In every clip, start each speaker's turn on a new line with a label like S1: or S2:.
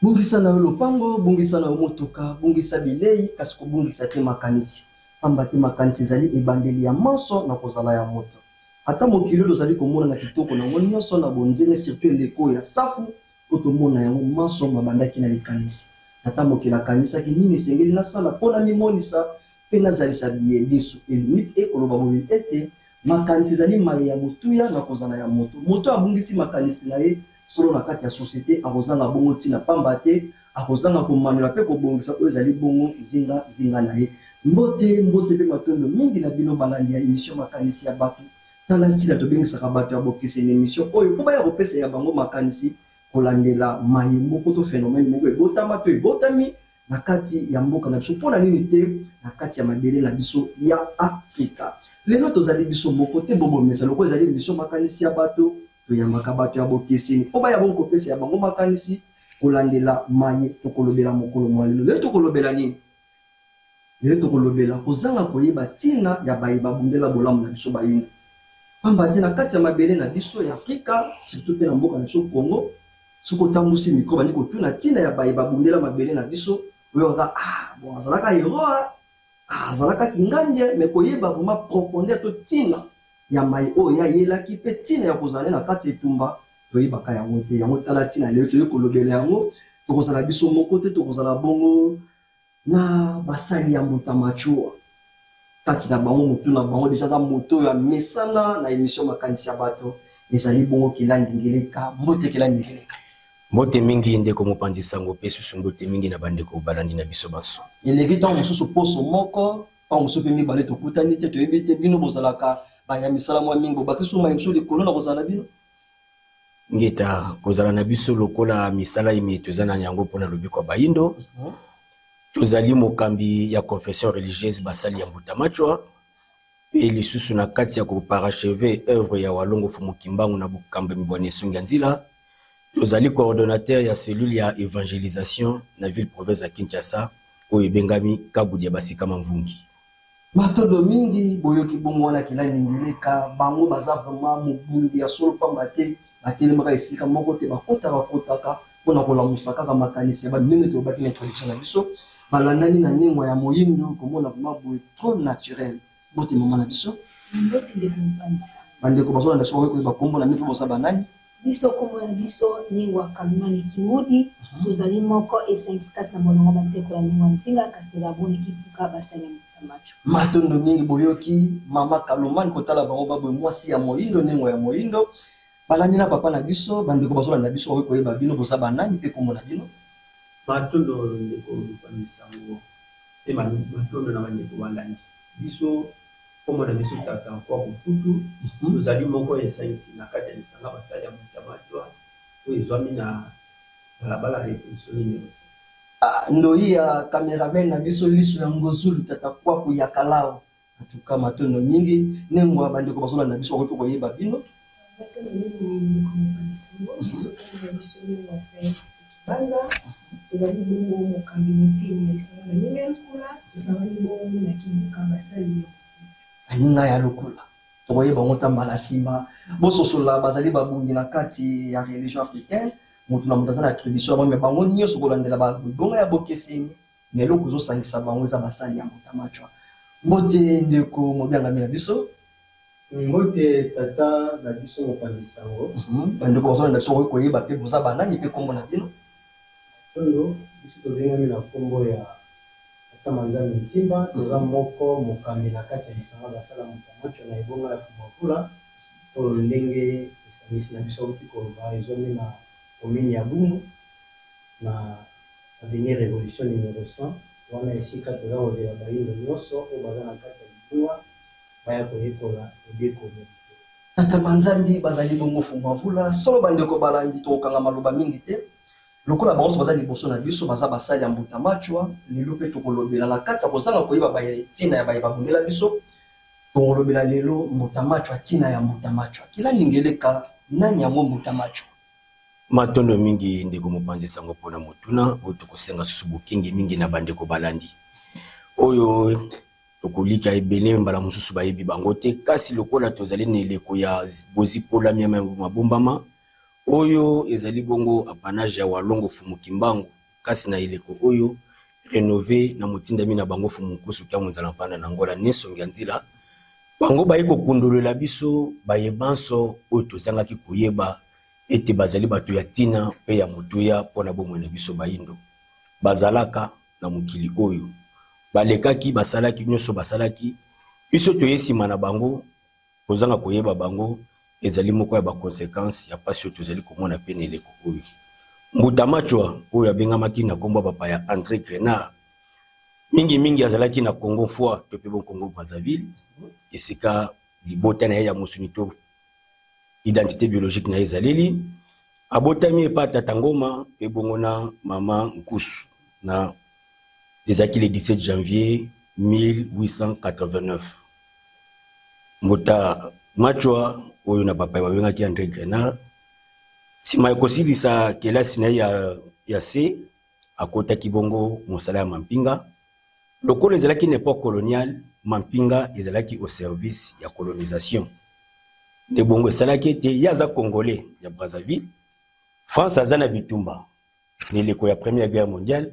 S1: Bungisa na lopango, bungisa na motoka, bungisa bilei, kasi ko bungisa te makanisi. Pamba te makanisi ezali ebandeli ya manso na kozala ya moto. Ata mokili tozali komona na kitoko na ngo nyonso na bonzene surtout ndeko ya safu po tomona yango manso mabandaki na likanisi. Ata mokili akanisaki nini esengeli nasala mpona mimonisa mpe nazalisa biye biso elimite ekoloba boye ete makanisi ezali maye ya motuya na kozala ya moto. Moto abungisi makanisi na ye solo na kati ya société akozanga bongo tina pamba te akozanga komanela pe kobongisa oyo ezali bongo zinga na ye. Mbote pe matondo mingi na bino balandi ya émission makanisi ya bato tala ntina tobengisaka bato ya bokese na émission oyo po baya kopesa ya bango makanisi kolandela maye moko to phénomène moko ebotama to ebotami na kati ya mboka na biso mpona nini te na kati ya mabele na biso ya Afrika. Lelo tozali biso moko te bobomesa loko ezali émission makanisi ya bato toyambaka bato ya bokeseni po baya bongo kopesa ya bango makanisi kolandela maye tokolobela mokolo mwalelo. Lelo tokolobela nini? Lelo tokolobela kozanga koyeba tina ya bayeba bundela bolamu na biso bayinga. Pamba te na kati ya mabele na biso ya Afrika surtout pe na mboka na biso Congo soko tambusi mikro bandi kotuna tina ya bayeba bundela mabele na biso oyo ka bon azalaka héros azalaka kingande mais koyeba vraiment profondeur to tina ya mai oyo ya yelaki pe tina ya kozala na kati etumba toyebaka yango te yango tala tina lelo tokolobela yango tokozala biso moko te tokozala bongo na basali ya mutamacho kati na bango mutu na bango deja za moto ya mesana na émission makanisi ya bato ezali bongo kilandi ngeleka mbote kilandi ngeleka
S2: mbote mingi ndeko mopanzi sango pe susu mbote mingi na bandeko balandi na biso baso
S1: eleki ntango mosusu poso moko ntango mosusu mpe mibale tokutani te toyebi te bino bozalaka baya misala mwa mingi bobati so mayebiso likolo na kozala na bino
S2: ngeta kozala na biso lokola misala imi toza na yango mpona lobiko ya bayindo tozali mokambi ya confession religieuse basali ya Mbutamachwa pe lisusu na kati ya koparachever œuvre ya Walongo Fumu Kimbangu na bukambe mibwane songi ya nzila tozali coordonnateur ya cellule ya évangélisation na ville province ya Kinshasa oyo ebengami Kabudi ya Basika Mvungi.
S1: Matondo mingi boyoki bongo wana kilani ngeleka bango baza vraiment mobungi ya solo pamba te batelemaka esika moko te bakotaka mpona kolamusa kaka makanisi ya bandenge tobaki na introduction na biso balandani na ningwa ya moyindo komona vraiment boye trop naturel bote mama na biso bandeko bazolanda biso oyo bakombo na mito bosa banani
S3: biso komona biso ningwa Kalimani Kimudi tozali moko e54 na molongo bandeko ya ningwa nzinga kasi baboni kipuka basali ya Mutamacho.
S1: Matondo mingi boyoki mama Kalomani kotala bango baboye mwasi ya moyindo ningwa ya moyindo balandi na papa na biso bandeko bazolanda biso oyo koyeba bino bosa banani pe kombo na bino
S4: matondo ndeko lupangisango te matondo na bandeko balandi biso kombo na biso tata kwa kufutu tozali moko ya sainsi na kati ya lisanga basali ya Mutamacho oyo ezwami na balabala revolution numéro 5.
S1: Ndoi ya cameraman na biso liso ya ngozulu tata kwa kuyakalao atuka matondo mingi nengwa bandeko bazolanda biso oyo koyeba bino
S3: banda tozali bongo mokambi mitini ya lisanga na mingi ya lokula tozali bongo na kibuka basali
S1: aninga ya lokula tokoyeba ngo tambala nsima bososola bazali babungi na kati ya religion africaine motu na moto aza na tradition bango me bango nyonso kolandela babongo ya bokeseni me eloko ezosangisa bango eza basali ya Mutamacho. Mbote ndeko mobiangami na biso
S4: mbote tata na biso mopanzi sango
S1: bandeko bazolanda biso oyo koyeba pe boza banani pe kombo na bino
S4: tondo biso tozengami na kombo ya tata Manzambe Ntimba toza moko mokambi na kati ya lisanga basala Mutamacho na ebonga ya Fumakula oyo ndenge esangisi na biso auti koloba ezomi na commune ya Bungu na avenue révolution numéro 100 wana esika toza kozela bayindo nyonso oyo baza na kati ya libunga baya koyekola obiekomo
S1: tata Manzambe bazali bongo Fumakula solo bandeko balandi tokanga maloba mingi te lokola bango baza liboso na biso baza basali ya Mutamacho lelo pe tokolobela na kati ya kozanga koyeba bayetina ya bayeba bundela biso tokolobela lelo Mutamacho tina ya Mutamacho kila ningeleka nani yango Mutamacho
S2: matondo mingi ndeko mopanzi sango pona motuna oyo tokosenga susu bokenge mingi na bandeko balandi oyo tokolika ebele mbala mosusu bayebi bango te kasi lokola tozali na eleko ya bozipola mia mabombama oyo ezali bongo apanage ya walongo fumu kimbangu kasi na ileko oyo rénové na mutindami na bango fumu kusu kya munzala mpanda na ngola nesongi nzila bango bayiko kundolola biso bayebanso oyo tozangaki koyeba ete bazali bato ya tina pe ya mutuya pona bomwe na biso bayindo bazalaka na mukili oyo balekaki basalaki nyonso basalaki biso toyesima na bango kozanga koyeba bango ezali moko ya ba conséquences ya pasi oyo tozali komona pe na eleko oyo Mbuta Machwa oyo abengamaki na kombo papa ya André Grenard mingi azalaki na Congo fois to pe bon Congo Brazzaville esika libota na ya musunito identité biologique na ezaleli abotami epa tata ngoma pe bongo na mama Nkusu na ezaki le 17 janvier 1889 Mbuta Machwa oyo na papa babengaki André Grenard sima ekosilisa kelasi na ya C akotaki bongo mosala ya mampinga lokolo ezalaki na époque coloniale mampinga ezalaki au service ya colonisation de bongo esalaki ete yaza congolais ya Brazzaville France aza na bitumba neleko ya première guerre mondiale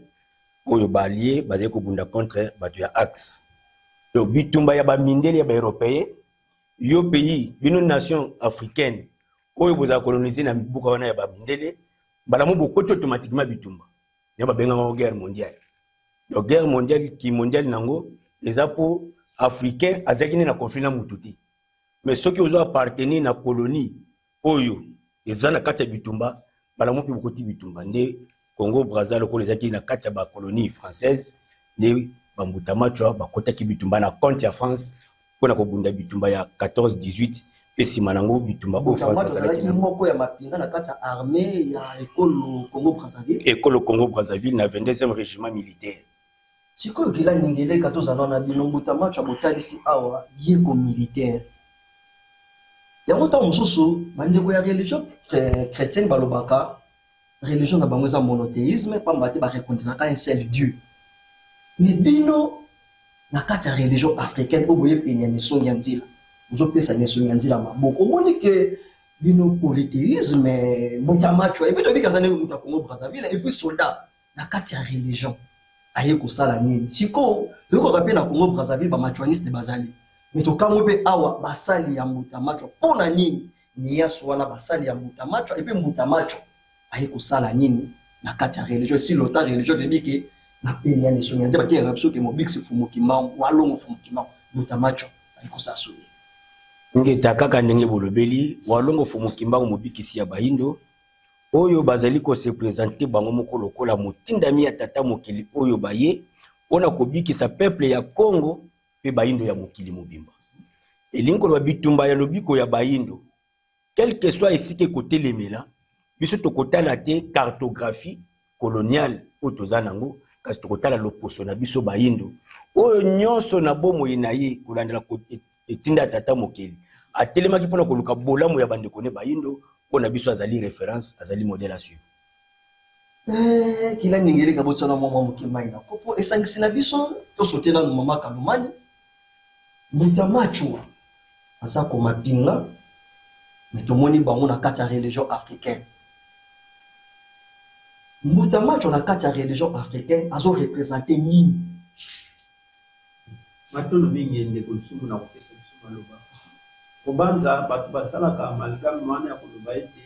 S2: oyo balie bazali kobunda contre bato ya Axe donc bitumba ya bamindele ya baeuropéen yo pays bino nation africaine oyo boza coloniser na buka wana ya bamindele balamu bokoti automatiquement bitumba ya babenganga guerre mondiale donc guerre mondiale ki mondiale nango eza po africain azaki na conflit na mututi mais ceux qui ozo appartenir na colonie oyo eza na kati ya bitumba balamu pe bokoti bitumba nde Congo Brazzaville ko ezaki na kati ya ba colonie française nde Mbuta Machwa bakotaki bitumba na compte ya France pona kobunda bitumba ya 14-18 pesi manango bitumba ko France azalaki
S1: moko ya mapinga na kati ya armée ya école Congo Brazzaville
S2: école Congo Brazzaville na 22e régiment militaire
S1: sikoyo kila ningele katozana na bino Mbuta Machwa botalisi awa yeko militaire yango ta mosusu bandeko ya religion chrétienne balobaka religion na bango eza monothéisme pamba te bareconnaître un seul Dieu mais bino na kati ya religion africaine oyo boye pene ya misongi ya nzela ozopesa misongi ya nzela maboko omoni ke bino polythéisme Mbuta Machwa epuis toyebi kaza ndenge mutu Congo Brazzaville epuis soldat na kati ya religion aye kosala nini sikoyo toyokoka mpe na Congo Brazzaville bamachwaniste bazali me tokamwi mpe awa basali ya Mbuta Machwa mpona nini ni yaso wana basali ya Mbuta Machwa epuis Mbuta Machwa aye kosala nini na kati ya religion si lota religion toyebi ke na pene ya misongi ya nzela bakeyaka biso ke mobiksi fumu kimbangu walongo fumu kimbangu Mbuta Machwa aye kosala soni
S2: ngeta kaka ndenge bolobeli walongo fumu kimbangu mobikisi ya bayindo oyo bazali ko se présenter bango moko lokola mutindami ya tata mokili oyo baye ona kobikisa peuple ya Congo pe bayindo ya mokili mobimba elingo ba bitumba ya lobiko ya bayindo quel que soit esike côté lemela biso tokotala te cartographie coloniale o tozanango kasi tokotala loposo na biso bayindo oyo nyonso na bomo inaye kolandela ko etinda tata mokili atelemaki pona koluka bolamu ya bandeko ne bayindo pona biso azali référence azali modèle à suivre
S1: kila ningeli kabotsa na mama mokimai na kopo esangisi na biso tosote na mama Kalumani Mbuta Machwa asa ko mapinga mais tomoni bango na kati ya religion africaine Mbuta Machwa na kati ya religion africaine azo représenter nini
S4: matono mingi ende konsumu na kopesa biso maloba kobanza bato basalaka amalgame wana ya koloba ete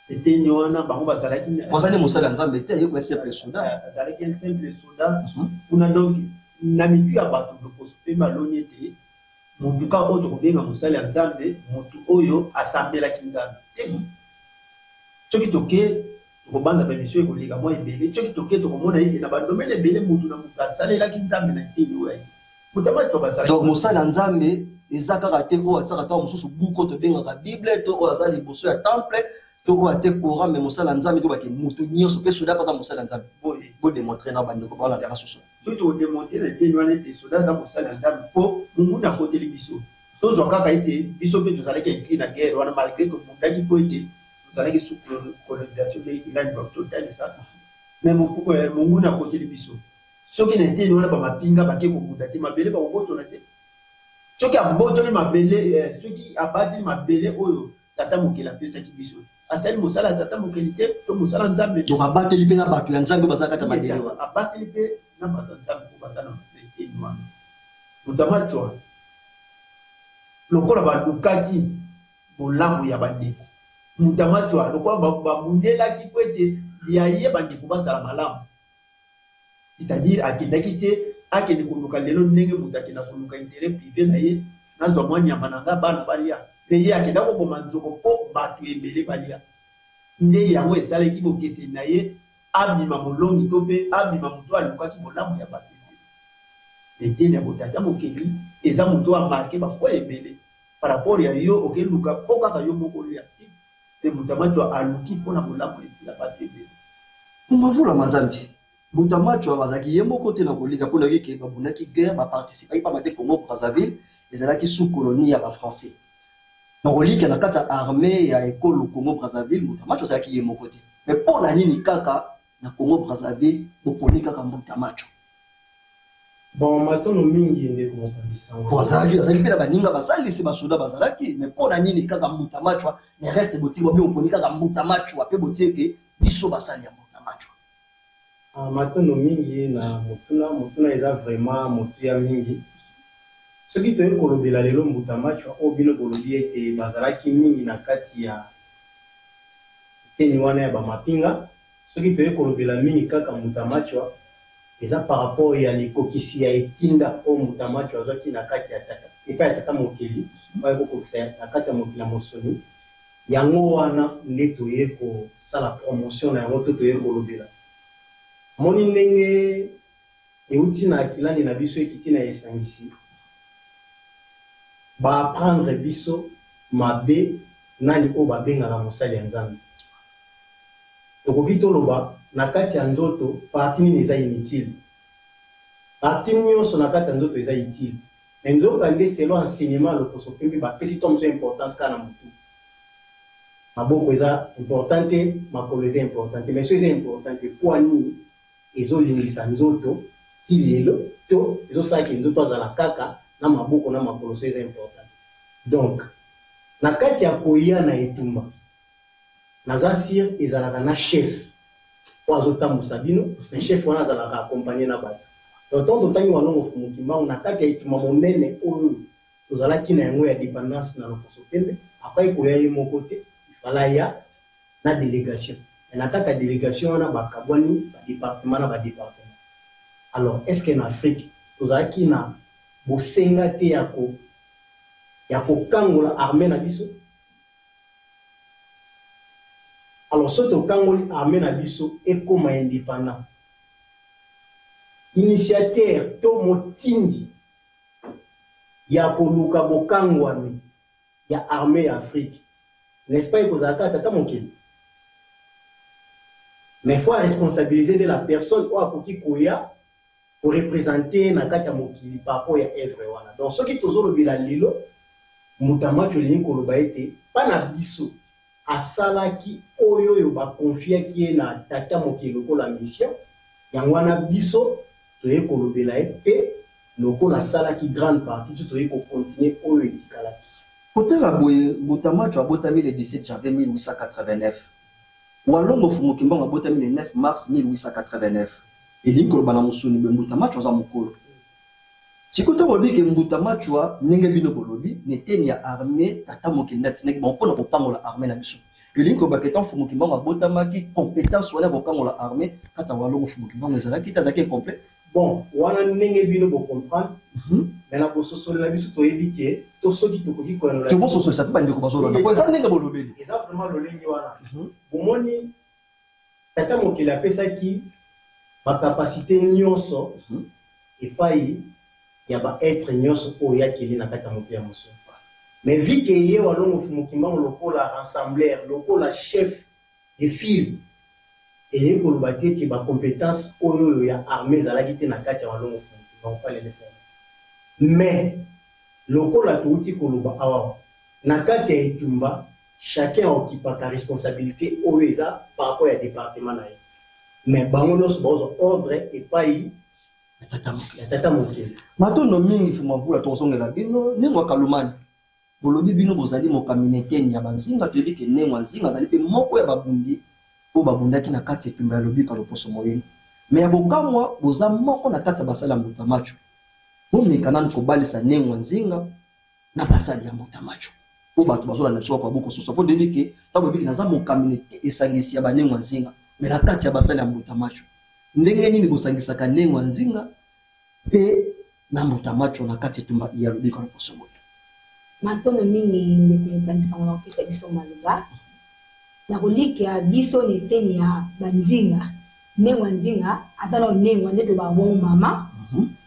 S4: eteni wana bango bazalaki
S1: ozali mosala ya nzambe te yeko simple soldat
S4: azalaki un simple soldat kuna donc na mitu ya bato loposo mpe baloni ete motu kaka oyo tokobenga mosala ya nzambe motu oyo asambelaki nzambe soki toke tokobanza bamission ekoleka mwa ebele soki toke tokomona ete na badomene ebele motu na motu asalelaki nzambe na eteni oyo
S1: donc mosala ya nzambe eza kaka te oyo atiaka ntango mosusu buku tobengaka bible to oyo aza liboso ya temple to oyo atie coran mais mosala ya nzambe tobake motu nyonso mpe soda mpe aza mosala ya nzambe bodemontre na bandeko baolandaka susu
S4: soki tokodemontre na eteni wana ete soda aza mosala ya nzambe mpo monguna akoteli biso tozwa kaka ete biso mpe tozalaki inclin na guerre wana malgré tomundaki mpo ete tozalaki sous colonisation ilani totalisa mais monguna akoteli biso soki na eteni wana bamapinga bake kobunda te mabele bakobotona te soki abotoli mabele soki abateli mabele oyo tata mokili apesaki biso
S2: asali mosala tata mokelite to mosala nzambe
S1: donc abateli pe na bato ya nzambe bazaka ta madele wa
S2: abateli pe na bato nzambe ko batana na mutamachwa lokola badukaki bolamu ya bandeko mutamachwa lokola babundelaki kwete yaye bandeko bazala malamu c'est-à-dire akendaki te akende koluka lelo ndenge moto akenda koluka intérêt privé na ye nazwa mwa nyama na nga bana balia pe ye akenda koboma nzoko mpo bato ebele balia nde yango esalaki bokeseni na ye abima molongi to mpe abima moto alukaki bolamu ya bato eteni ya botata mokeli eza moto amarke bafwa ebele par rapport ya yo okeluka mpo kaka yo moko lia te moto amato aluki mpona bolamu ya bato ebele
S1: kumavula manzambi Moutamacho bazaki ye moko te na kolika mpona ke babunaki guerre baparticipai pa mate Congo Brazzaville ezalaki sous colonie ya bafrançais na kolika na kati ya armée ya ekolo Congo Brazzaville Moutamacho azalaki ye moko te mais mpona nini kaka na Congo Brazzaville boponi kaka Moutamacho
S4: bon matono mingi ndeko mopandisa
S1: azalaki mpe na baninga basalisi basoda bazalaki mais mpona nini kaka Moutamacho ne reste botinga mpe oponi kaka Moutamacho ape botieke biso basali ya Moutamacho
S4: matono mingi na motuna eza vraiment motuya mingi soki toyei kolobela lelo Moutamacho oyo bino bolobi ete bazalaki mingi na kati ya eteni wana ya bamapinga soki toyei kolobela mingi kaka Moutamacho eza par rapport ya likokisi ya etinda oyo Moutamacho azwaki na kati ya epai ya tata mokeli oyo ekokokisa na kati ya mokili ya mosoni yango wana nde toyei kosala promotion na yango to toyei kolobela moni ndenge euti na akilani na biso ekiti na esangisi baapprendre biso mabe nani oyo babengaka mosali ya nzambe tokoki toloba na kati ya nzoto parti nini eza inutile parti nyonso na kati ya nzoto eza utile me nzoka nde selo enseignement lokoso mpe bapesi to moso importance kaka na motu maboko eza important te makolo eza important te mais so eza important te mpo nini ezolingisa nzoto ti lelo to ezosalaki nzoto azala kaka na maboko na makolo so eza important donc na kati ya koya na etumba naza sire ezalaka na chef po azotambusa bino na chef wana azalaka akompagne na bato donc totangi walongo fumuki mbango na kati ya etumba monene oyo tozalaki na yango ya dépendance na lokoso pembe apai koya ye moko te ifala ya na délégation na kati ya délégation wana bakabwani badépartement na badépartement alors est-ce que na Afrique tozalaki na bosenga te ya kokangola armée na biso alors so tokangoli armée na biso ekoma indépendant initiateur to motindi ya koluka bokangwami ya armée ya Afrique n'est-ce pas ekozalaka tata mokili mais il faut responsabiliser de la personne ou akoki koya pour représenter na kati ya mokili par rapport ya œuvre wana donc soki tozolobela lelo Moutamacho lingi koloba ete pa na biso asalaki oyo bakonfiaki ye na tata mokili lokola mission yango wana biso toyei kolobela ye mpe lokola asalaki grande partie to toyei kocontinue oyo etikalaki
S1: kotala boye Moutamacho abotami le 17 janvier 1889 walongo fumuki mbango abotami le 9 mars 1889 elingi koloba na mosuni be Moutamacho aza mokolo sikoto bolobi ke Moutamacho ndenge bino bolobi neteni ya armée tata mokili neti mpona kopangola armée na biso elingi koloba ke tan fumuki mbango abotamaki compétence wana kokangola armée kata walongo fumuki mbango ezalaki te azalaki incomplet
S4: bon wana ndenge bino bocomprendre mais na bososolela biso toyebi ke to soki tokoki koyanola
S1: tobososolisa mpe bandeko bazolanda po eza ndenge bolobeli
S4: eza vraiment lolenge wana bomoni tata mokili apesaki bakapasité nyonso epai ya baêtre nyonso oyo yakeli na kati ya mokili ya mosoni mais vi ke ye walongo fumuki mbango lokola rassembleur lokola chef de file elingi koloba te ke bacompétence oyo ya armée ezalaki te na kati ya walongo fumuki mbango pa lelesa mais lokola touti koloba awa na kati ya etumba chacun okipaka responsabilité oyo eza par rapport ya département na ye mais bango nyonso bazwa ordre epai ya tata mokili
S1: matondo mingi fumavula tozongela bino ningo akalumani bolobi bino bozali mokamine ya banzinga toyebi ke ne nzinga azali pe moko ya babundi po babundaki na kati epimba ya lobika loposo moyeni me ya bokamwa boza moko na kati ya basali ya mbuta macho bomeka nanu kobalisa ne nzinga na basali ya mbuta macho po bato bazolanda biso kwa boko soso po toyebi ke ntango boyebi naza mokamine te esangisi ya bane nzinga me na kati ya basali ya mbuta macho ndenge nini bosangisaka ne nzinga pe na mbuta macho na kati etumba ya lobika loposo moyeni
S3: matono mingi ndekoyebanisanga na kopesa biso maloba na kolika biso neteni ya banzinga ndengwa nzinga aza na ndengwa nde tobaka bongo mama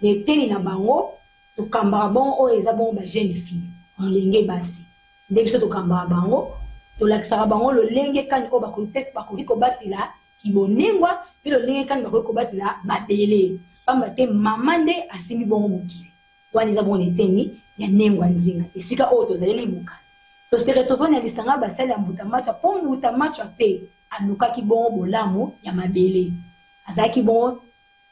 S3: neteni na bango tokambaka bongo oyo eza bongo bajeune fille milenge basi nde biso tokambaka bango tolakisaka bango lolenge kani oyo bakoki kobatela kibonengwa mpe lolenge kani bakoki kobatela mabele pamba te mama nde asimbi bongo mokili wana eza bongo neteni ya ndengwa nzinga esika oyo tozaleli mokili toseretrouve na lisanga basali ya mbuta macho mpo mbuta macho mpe alukaki bongo bolamu ya mabele azalaki bongo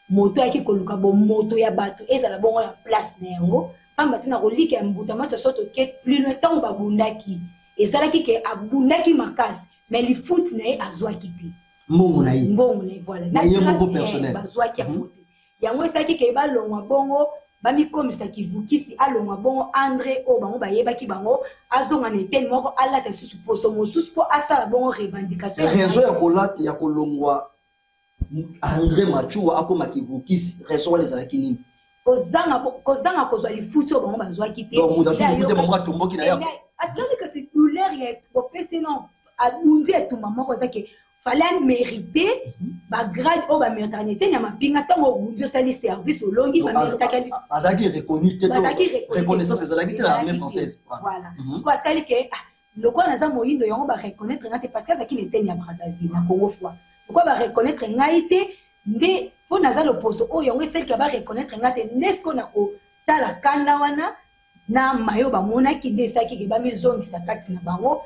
S3: moto ayaki koluka bomoto ya bato ezala bongo na place na yango pamba te na kolika ya mbuta macho so toke plus le temps babundaki esalaki ke abundaki makasi mais lifuti na ye azwaki te
S1: mbongo na ye
S3: voilà
S1: na ye moko personnel
S3: bazwaki yango te yango esalaki ke balongwa bongo bamikomisa kivukisi alongwa bongo André o bango bayebaki bango azonga na eteni moko alata susu poso mosusu mpo asala bongo revendication
S1: raison ya kolata ya kolongwa André Machua akoma kivukisi raison wana ezalaki nini
S3: kozanga kozwa lifuti oyo bango bazwaki te
S1: donc muda susu te bango atomboki na yako
S3: atandi que c'est douleur ya bopesi non abundi etumba moko ezaki fallait mériter ba grade au ba maternité na mapinga tango obundi osali service olongi ba méritaka
S1: azaki reconnu te reconnaissance ezalaki te na armée française
S3: voilà so atali ke lokwa naza moyindo yango ba reconnaître ngate parce que azaki neteni ya Brazzaville na Congo foi pourquoi ba reconnaître ngai te nde po naza le poste o yango esali ke ba reconnaître ngate nesko na ko tala kanda wana na mayo ba monaki desaki ke ba mizongisa kati na bango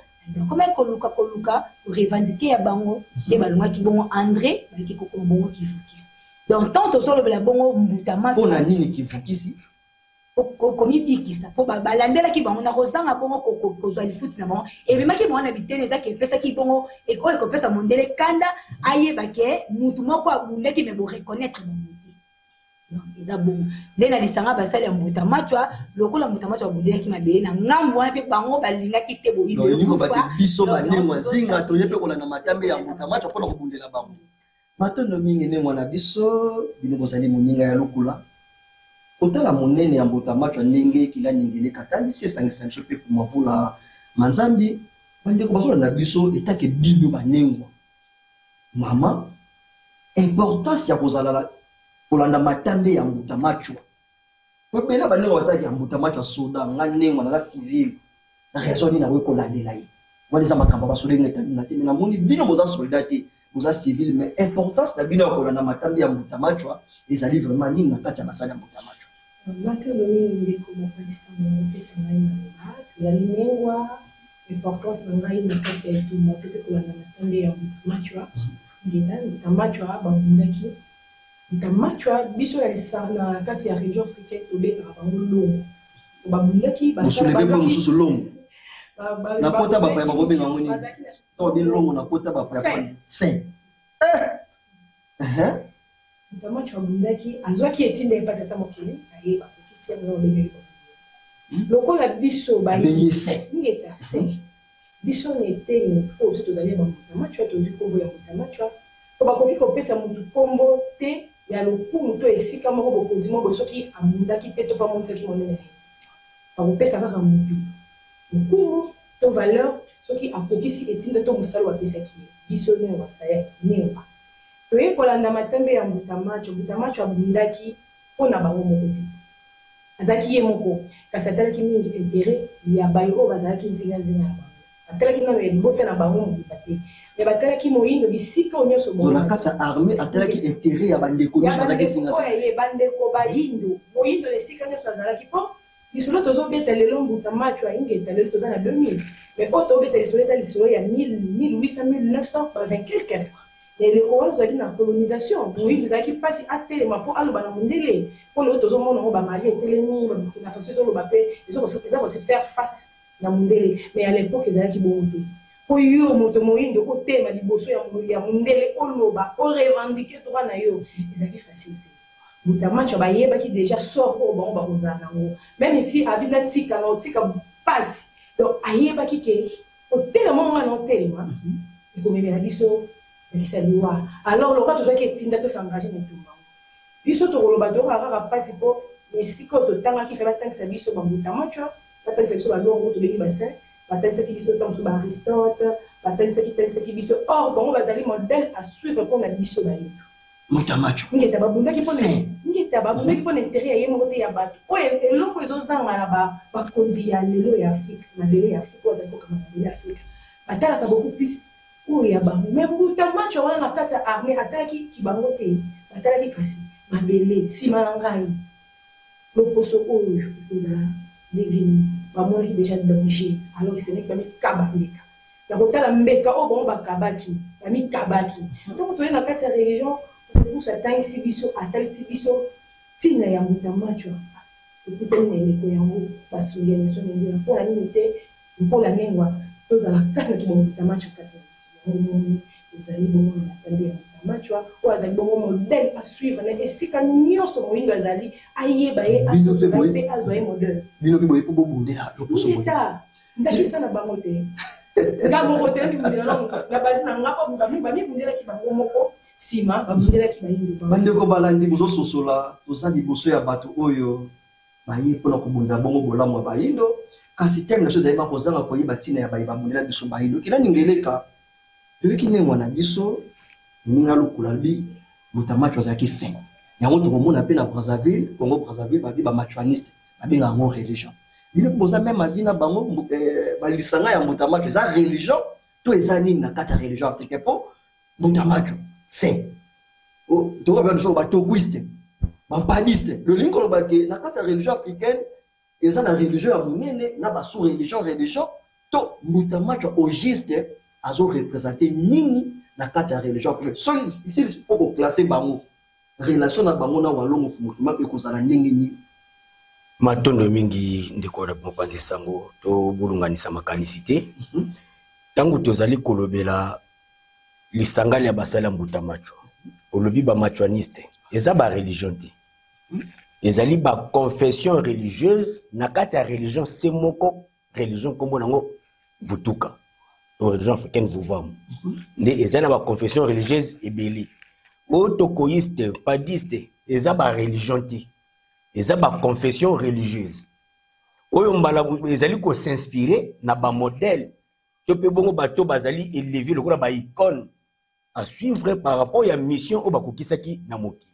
S3: comment koluka pour revendiquer ya bango de balongaki bongo André baliki kokoma bongo kivukisi donc tant tozolo bela bongo mbuta macho
S1: pona nini kivukisi
S3: komi bikisa po balandelaki bango na kozanga bongo kozwa lifuti na bango ebemaki bango na bitene ezaki epesaki bongo ekoyo ekopesa mondele kanda ayebake mutu moko abundaki me boreconnaître bango eza bongo nde na lisanga basali ya mbuta macho lokola mbuta macho abundelaki mabele na ngambo wana mpe bango balingaki te
S1: boyingo bate biso banengwa nzinga toye mpe kolanda matambe ya mbuta macho mpona kobundela bango matondo mingi nengwa na biso bino bozali moninga ya lokula kotala monene ya mbuta macho ndenge ekila ningele katalisi esangisa na biso mpe komavula manzambi bandeko bazolanda biso etake bino banengwa mama importance ya kozala kolanda matambe ya mbuta macho kopela banengwa bataki ya mbuta macho soda nga nengwa naza civil na raison nini nakoki kolandela ye wana eza makambo basoda ngetanina te namoni bino boza soldat te boza civil mais importance na bino ya kolanda matambe ya mbuta macho ezali vraiment nini na kati ya basali ya mbuta macho
S5: matelo mingi ndeko mopalisa mopesa ngai maloba tozali nengwa importance na ngai na kati ya etumba toke kolanda matambe ya mbuta macho ngena mbuta macho babundaki mtamachwa biso na kati ya région africaine tobengaka bango longo babundaki
S1: mosulebe mpe mosusu longo na kota bapaya bakobenga ngo nini ntango bi longo na kota bapaya saint
S5: mtamachwa babundaki azwaki etinda epata ata mokili ayeba kokisi yango na obengeli lokola biso
S1: babengi saint
S5: ngeta saint biso neteni oyo biso tozali bamtamachwa tozwi kombo ya mtamachwa po bakoki kopesa motu kombo te ya lokumu to esika moko bokonzi moko soki amundaki pe to pa montaki monene bakopesa kaka motu lokumu to valeur soki akokisi etinda to mosala apesaki biso nini wasaya nini toye kolanda matambe ya mbuta macho abundaki mpona bango moko te azalaki ye moko kasi atalaki mingi intere ya bayo oyo bazalaki nzinga na bango atalaki nano ya libota na bango mobimba te mais batalaki moyindo bisika nyonso
S1: na kati ya armée atalaki intérêt ya bandeko nyonso bazalaki singa
S5: oyo bandeko bayindo moyindo esika nyonso azalaki mpo lisolo tozobeta lelo mbuta macho ayingeta lelo toza na 2000 mais oyo tobeta lisolo eza lisolo ya 1800 1920 quelque eleko wana tozalaki na colonisation moyindo ezalaki mpasi atelema mpo aloba na mondele mpona oyo tozomona ngo bamali etelemi babukina faso ezoloba mpe eza kose faire face na mundele mais à l'époque ezalaki bongo te po yo moto moyindo otema liboso ya mundele oloba orevendique droit na yo ezalaki facile te Boutamacho bayebaki déjà sort au bango bakozala nango même ici avina tika na otika pasi donc ayebaki ke otelema mwana otelema ekomemela biso ekisa liwa alors loka tozwaki etinda tosengage na etumbango biso tokoloba tokoka kaka pasi mpo esika totangaki fe batangisa biso bambutamacho batangisa biso balongo tobengi basin batangisaki biso ntango mosusu baaristote batangisaki biso or bango bazali modèle à suivre mpona biso bayebi
S1: Boutamacho
S5: ngeta babundaki mpona intere ya ye moko te ya bato oyo eloko ezozanga na bakonzi ya lelo ya afrika mabele ya afrika oyo azali kokanga mabele ya afrika batalaka beaucoup plus oyo ya bango mais Boutamacho wana na kati ya armée atalaki kibango te batalaki kasi mabele nsima na ngai loposo oyo ekozala ndenge nini bamonaki déjà danger alors que ce n'est que bamikaba ndeka ya kotala mbeka oyo bango bakabaki bamikabaki ntongo toye na kati ya religion okusa atangisi biso atalisi biso ntina ya Boutamacho ekutani na eleko yango basungi na so ndenge mpona nini te mpona nengwa tozala kati na kibongo Boutamacho kati na biso yango ezali bongo na matambe ya Boutamacho oyo azali bongo modèle à suivre na esika nyonso moyindo azali ayeba ye asosola mpe azwa ye modèle
S1: bino mpe boye mpo bobundela loposo boye
S5: eta ndakisa na bango te nga moko te ndibundela na basi na nga po bamibundelaki bango moko nsima babundelaki bayindo
S1: bandeko balandi bozososola toza liboso ya bato oyo baye mpona kobundela bongo bolamu ya bayindo kasi teme na so ezali bakozanga koyeba ntina ya baye babundela biso bayindo kina ningeleka toyoki nengwa na biso ninga lokula lobi Boutamacho azalaki saint yango tokomona mpe na Brazzaville Congo Brazzaville babi bamachuaniste babenga yango religion bino mpe boza meme avi na bango balisanga ya Boutamacho eza religion to eza nini na kati ya religion africaine mpo Boutamacho saint tokoba biso batokuiste bampaniste lolingi koloba ke na kati ya religion africaine eza na religion ya monene na basu religion to Boutamacho au juste azorepresente nini na kati ya religion africaine so ici il faut koklasse bango relation na bango na walongo fumukima ekozala ndenge nini
S2: matondo mingi ndeko na mopanzi sango to bulunganisa makanisi te tango tozali kolobela lisanga ya basala Boutamacho olobi bamachuaniste eza ba religion te ezali ba confession religieuse na kati ya religion se moko religion kombo nango Vutuka religion africaine vuvamu nde eza na ba confession religieuse ebele autocoïste padiste eza ba religion te eza ba confession religieuse oyo mbala ezali ko s'inspirer na ba modèle to pe bongo bato bazali élevé lokola ba icône à suivre par rapport à mission au bakokisaki na mokili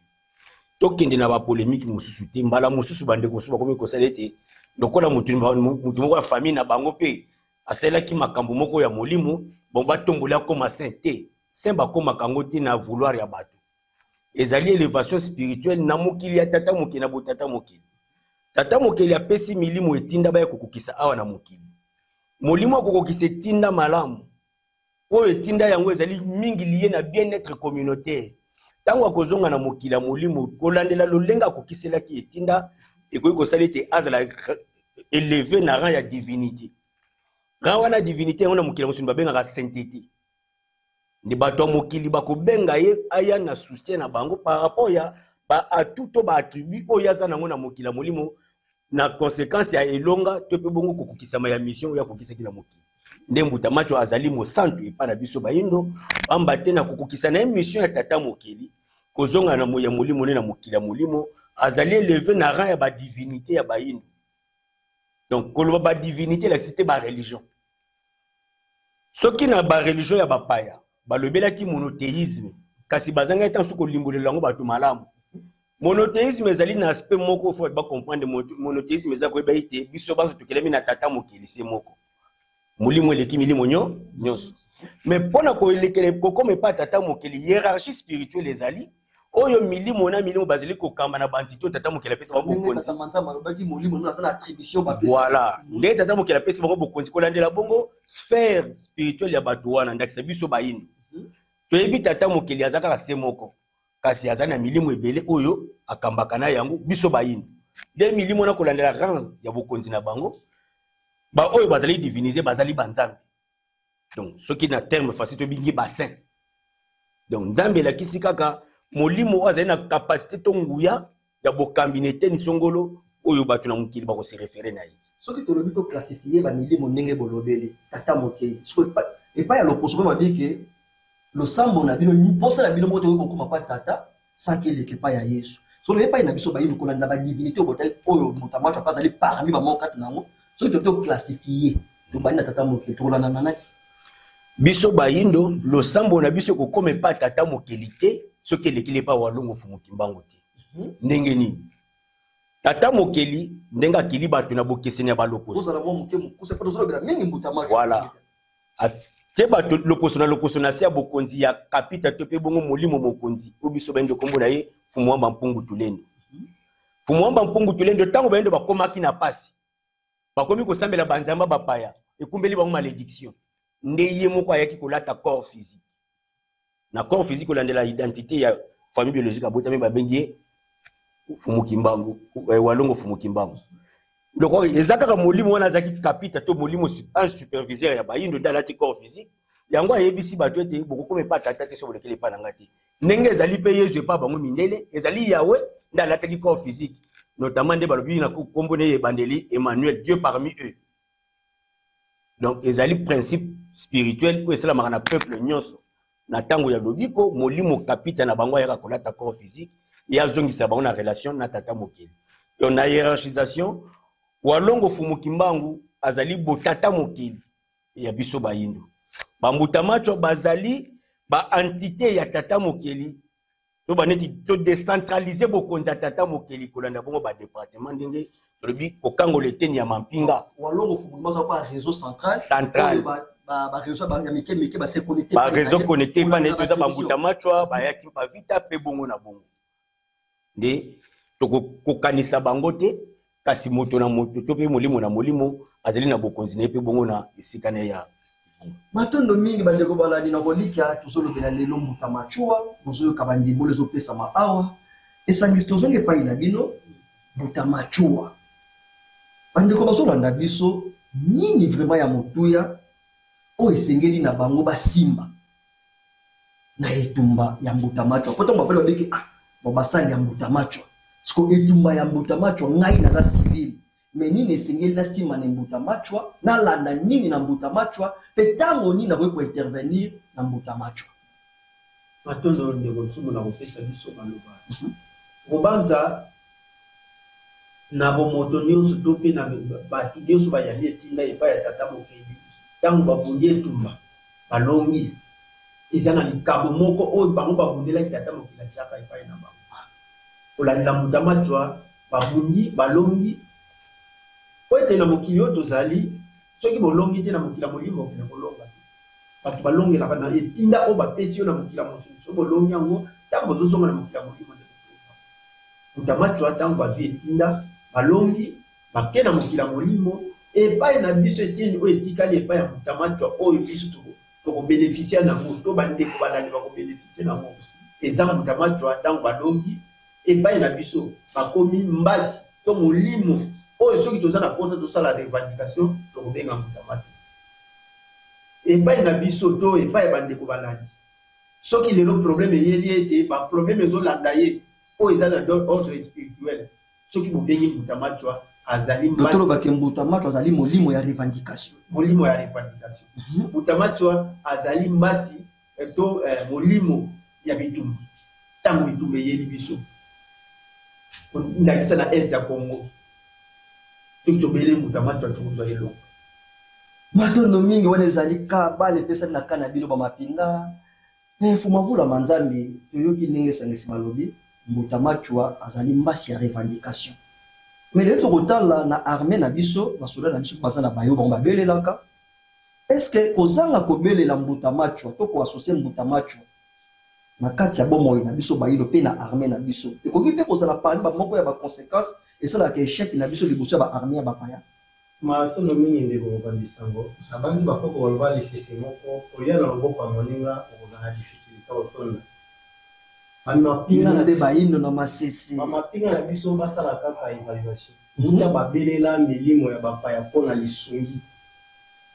S2: tokende na ba polémique mosusu te mbala mosusu bande ko suba komi ko salete lokola mutu moko ya famille na bango pe aselaki makambo moko ya molimo bon batombola koma saint te saint bakoma kango te na vouloir ya bato ezali élévation spirituelle na mokili ya tata mokili na botata mokili tata mokili apesi milimo etinda baya kokokisa awa na mokili molimo kokokisa etinda malamu oyo etinda yango ezali mingi lié na bien-être communautaire tango akozonga na mokili ya molimo kolandela lolenga akokiselaki etinda ekoki kosala ete azala élevé na rang ya divinité rang wana divinité yango na mokili ya mosuni babengaka sainteté nde bato ya mokili bakobenga ye aya na soutien na bango par rapport ya baatu to baattribut oyo aza nango na mokili ya molimo na conséquence ya elonga to mpe bongo kokokisama ya mission oyo akokisaki na mokili nde Boutamacho azali mosantu epa na biso bayindo pamba te na kokokisa na ye mission ya tata mokili kozonga na ya molimo ne na mokili ya molimo azali élevé na rang ya badivinité ya bayindo donc koloba badivinité elakisi te bareligion soki na bareligion ya bapaya balobelaki monothéisme kasi bazanga etan soki kolimbolela yango bato malamu monothéisme ezali na aspect moko fo bacomprendre monothéisme eza koyeba ete biso baso tokelemi na tata mokili se moko molimo eleki milimo nyonso mais mpona kokoma epa tata mokili hiérarchie spirituelle ezali oyo milimo na milimo bazali kokamba na bantité tata mokili apesi bango bokonzi voilà nde tata mokili apesi bango bokonzi kolandela bongo sphère spirituelle ya bato wana ndakisa biso bayini toyebi tata mokili aza kaka se moko kasi aza na milimo ebele oyo akambaka na yango biso bayini nde milimo na kolandela rang ya bokonzi na bango ba oyo bazali diviniser bazali banzambe. Donc ce qui na terme facile to bingi bassin. Donc nzambe la kisikaka molimo azali na capacité to nguya ya bokambinete ni songolo oyo batu na mukili ba ko se référer na yi.
S1: Ce qui te le but de classifier ba milimo ndenge bolobeli tata mokeli. Et pas ya l'opposition ba dire que le sambo na bino ni posa na bino moto ko kuma pa tata sans qu'il ait pas ya Yesu. So le pas na biso ba yino ko na ba divinité o botai oyo mutamacho pas ali parmi ba mokati nango. Ce qui te peut classifier to ba na tata mokeli to la nana
S2: biso bayindo lo sambo na biso ko comme pas tata mokelité ce que lekile pa walongo fumuki mbango te ndenge nini tata mokeli ndenga kili batu na bokeseni ya baloko
S1: ozala mo mukemu kuse pa dozolo bela mingi mbutamacho
S2: voilà te batu lokoso na sia bokonzi ya kapita to pe bongo molimo mokonzi obiso bende kombo na ye fumuamba mpungu tulendo fumuamba mpungu tulendo tango bende bakomaki na pasi bakomi ko sambela banzamba bapaya ekumbeli bango malédiction ndeye moko ayaki kolata corps physique na corps physique olandela identité ya famille biologique abotami babengi fumuki mbangu walongo fumuki mbangu donc ezaka molimo wana zaki kapita to molimo un superviseur ya bayindo dalati corps physique yango ayebisi bato ete bokokome pa tata te so bolekele pa nanga te ndenge ezali pe yezu pa bango mindele ezali yawe ndalataki corps physique notamment nde balobi na kombo ne ebandeli Emmanuel Dieu parmi eux. Donc ezali principe spirituel ou cela marana peuple nyonso na tango ya lobiko molimo kapita na bango ya kolata corps physique ya zongisa bango na relation na tata mokeli. Donc na hiérarchisation walongo fumuki mbangu azali botata mokeli ya biso bayindo bambuta macho bazali ba entité ya tata mokeli to baneti to décentraliser bokonzi ya tata mokeli kolanda bongo ba département ndenge lobi kokango leteni ya mampinga
S1: walongo fumuki mbangu pa réseau
S2: central
S1: ba réseau ba mike ba se connecter
S2: ba réseau connecté pa neto za bambuta macho ba yaki pa vita pe bongo na bongo nde to kokanisa bango te kasi moto na moto to pe molimo na molimo azali na bokonzi na pe bongo na esika na ya
S1: matondo mingi bandeko baladi na kolika tozolobela lelo mbuta machua bozoyoka bandimbo ezopesa maawa esangisi tozonge epai na bino mbuta machua bandeko bazolanda biso nini vraiment ya motuya oyo esengeli na bango basimba na etumba ya mbuta machua po ntango bapali babeki basali ya mbuta machua siko etumba ya mbuta machua ngai naza civil me nini esengeli na nsima na mbuta machua nalanda nini na mbuta machua mpe ntango nini nakoki kointervenir na mbuta machua
S4: matondo ndeko nsumu na kopesa biso maloba kobanza na bomoto nyonso to mpe na bato nyonso bayali etinda epai ya tata mokeli ntango babundi etumba balongi eza na likambo moko oyo bango babundelaki tata mokeli atiaka epai na bango kolandela mbuta machua babundi balongi po ete na mokili oyo tozali soki bolongi te na mokili ya molimo okende kolonga te bato balongelaka na etinda oyo bapesi yo na mokili ya mosusu so bolongi yango ntango bozozonga na mokili ya molimo nde mbuta machua ntango bazwi etinda balongi bake na mokili ya molimo epai na biso eteni oyo etikali epai ya mbuta machua oyo biso tokobénéficie nango to bandeko balandi bakobénéficie nango eza mbuta machua ntango balongi epai na biso bakomi mbasi to molimo oyo soki toza na posa tosala revendication tokobenga mbuta machua epai na biso to epai bandeko balandi soki lelo problème eyeli ete baproblème ezolanda ye oyo eza na ordre spirituel soki bobengi mbuta machua azali
S1: mbasi mbuta machua azali molimo ya revendication
S4: mbuta machua azali mbasi to molimo ya bitumba ntango bitumba eyeli biso ndakisa na est ya Congo soki tobele mbuta machua tokozwa eloko
S1: matondo mingi wana ezali ka bale epesani na ka na bino bamapinga fumavula manzambi toyoki ndenge esangisi balobi mbuta machua azali mbasi ya revendication mais lelo tokotala na armée na biso basoda na biso baza na bayo bango babelelaka est-ce que kozanga kobelela mbuta machua to koasocie mbuta machua na kati ya bomoi na biso bayilo mpe na armée na biso ekoki mpe kozala parmi bamoko ya baconséquence esalaka échec na biso liboso ya baarmée ya bapaya
S4: matondo mingi ndeko mokandisango abandi bakoko baloba lisese moko kolia na loboko ya moninga okozala difficulté otonda bamapinga na
S1: nde bayindo na masese
S4: bamapinga na biso basala kaka évaluation muta babelela milimo ya bapaya mpona lisungi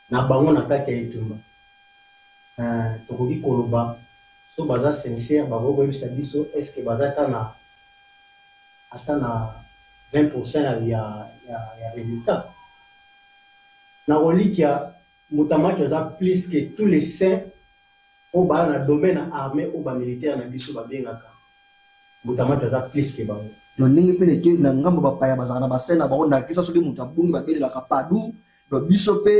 S4: na bango na kati ya etumba tokoki koloba so baza sincère bakokoyebisa biso est ce que baza ata na 20% ya résultat na kolikia Moutamacho aza plus que tous les saints au bas na domaine armé au bas militaire na biso babengaka Moutamacho aza plus que bango
S1: donc ndenge mpe neke na ngambo bapaya bazala na basena bango ndakisa soki moto abungi babelelaka padu do biso mpe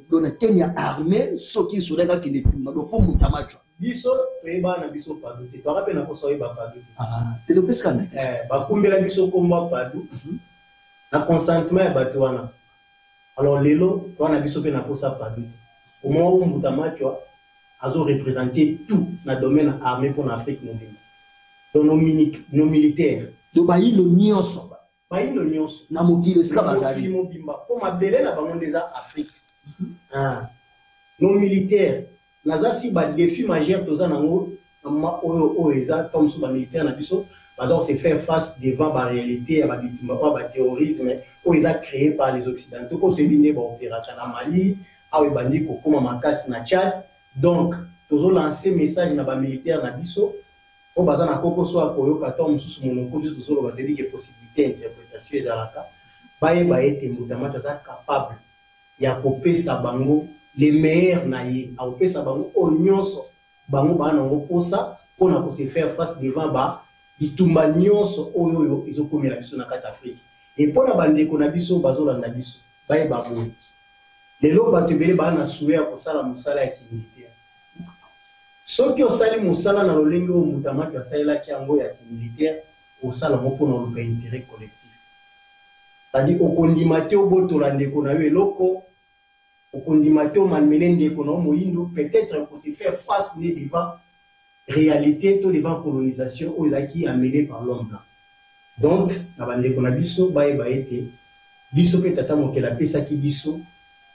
S1: do na teni ya armé soki soda kakende tumba do fo Moutamacho
S4: biso toyeba na biso padu te toaka mpe na posa oyeba padu
S1: te topesika ndakisa
S4: bakumbela biso komba padu na consentement ya bato wana. Alors lelo toana biso pe na posa padu au moment où Moutamacho a représenté tout na domaine armé pour l'Afrique mobile donc nos militaires
S1: do bayindo nyonso
S4: na
S1: mokili esika bazali
S4: mobimba po mabele na bango ndeza Afrique nos militaires naza si ba défi majeur toza nango ma oyo eza comme sous ba militaire na biso va se faire face devant la réalité à la terrorisme où il a créé par les Occidentaux pour terminer l'opération en Mali, à Ubandi, Kokoma Makas, na Tchad. Donc, tous lancé message na ba militaire na biso, au bazan na koko so akoyo katom sous mon coup tous les autres dit que possibilité d'interprétation ezalaka, baye ete Moutamacho est capable ya kopé sa bango les meilleurs naïe, à kopé sa bango onyonso bango ba nango posa pour na se faire face devant ba itumba nyonso oyo ezokomela biso na kati Afrique et pona bandeko na biso bazolanda biso baye baboyi lelo bato ebele baa na souhait ya kosala mosala ya kimilitaire soki osali mosala na lolenge oyo Moutamacho asalelaki yango ya kimilitaire osala ngo mpona oluka intérêt collectif c'est-à-dire okondima te obotola ndeko na yo eloko okondima te omalmene ndeko na yo moyindo peut-être okose faire face ne devant réalité tout devant colonisation où il a qui amené par l'homme blanc. Donc, na bande kona biso bae baete biso pe tata mokela pesa ki biso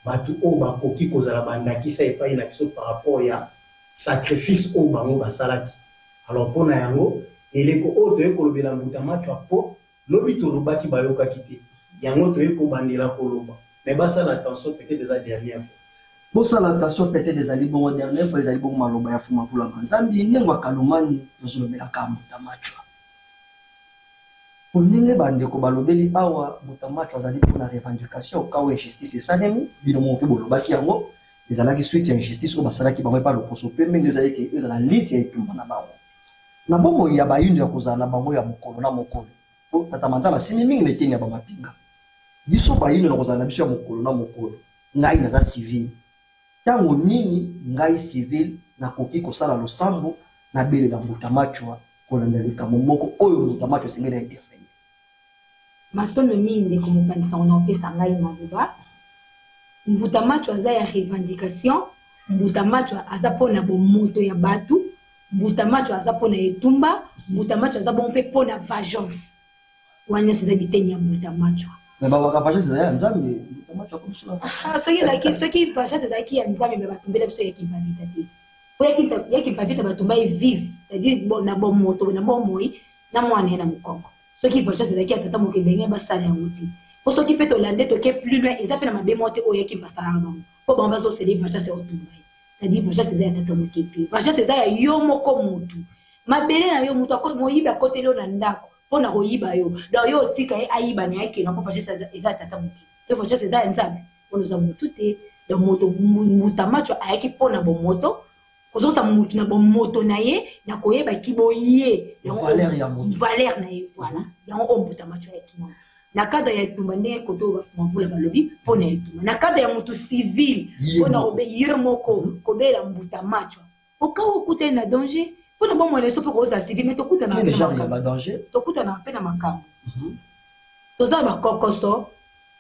S4: batu o ba koki kozala banda ki sa epai na biso par rapport ya sacrifice o bango basalaki. Alors pona yango eleko o to ekolobela Moutamacho po lobi to lobaki bayoka kite. Yango to ekobandela koloba. Mais basala attention peut-être des dernières fois.
S1: Pour l'attention peut-être des alibons dernière fois les alibons maloba ya fuma vula manzambi nengwa kalumani tozolobela ka Moutamacho onenge bandeko balobeli awa Moutamacho azali pour la revendication ka o injustice esalemi bino mo pe bolobaki yango ezalaki suite ya injustice o basalaki bango pa loposo pe menge ezalaki ezala liti ya etumba na bango na bongo ya bayindo ya kozala na bango ya mokolo na mokolo po tata manzala simi mingi na eteni ya bamapinga biso bayindo na kozala na biso ya mokolo na mokolo ngai naza civil tango nini ngai civil na koki kosala losambo na belela Moutamacho kolanda likambo moko oyo Moutamacho sengeli ya intervenir
S3: masono mingi komokanisa ona opesa ngai maloba Moutamacho aza ya revendication Moutamacho aza pona bomoto ya batu Moutamacho aza pona etumba Moutamacho aza bon pe pona vengeance wana seza biteni ya Moutamacho
S1: na baba kapasha seza ya nzambe Moutamacho akomsula
S3: soki pasha seza ki ya nzambe be batumbela biso ya kipavita te po ya kipavita batumba e vive c'est-à-dire na bon moto na bon moi na mwana na mukongo soki pasha seza ki atata mokebenge basala yango te po soki pe to lande to ke plus loin eza pe na mabe mote oyo ki basala bango po bango bazo se les pasha se otumba c'est-à-dire pasha seza ya tata mokepe pasha seza ya yo moko mutu mabele na yo mutu moyiba kotelo na ndako pona koyiba yo donc yo tika ayiba ni yake na ko pasha eza tata mokepe to pasha seza ya nzambe ono za mutu te donc moto Moutamacho ayaki pona bo moto kozo sa mutu na bo moto na ye na koyeba kiboye
S1: valeur ya moto
S3: valeur na ye voilà yango Moutamacho ayaki na kada ya tumba ne koto ba mvula balobi pona etumba na kada ya mutu civil pona obe ye moko kobela Moutamacho okawo kuta na danger pona bon mo leso pe ko za civil mais to kuta na
S1: danger
S3: to kuta na pe na makambo toza ba kokoso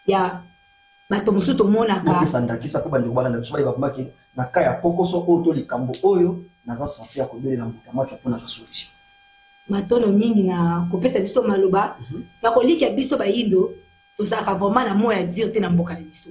S3: ya bato mosusu tomonaka
S1: esandakisa mpe bandeko bana na biso babaki na ka ya kokoso oyo to likambo oyo naza sensi ya kobelela Moutamacho mpona za solution
S3: matono mingi na kopesa biso maloba na kolika biso bayindo tozalaka vraiment na moya dire te na mboka na biso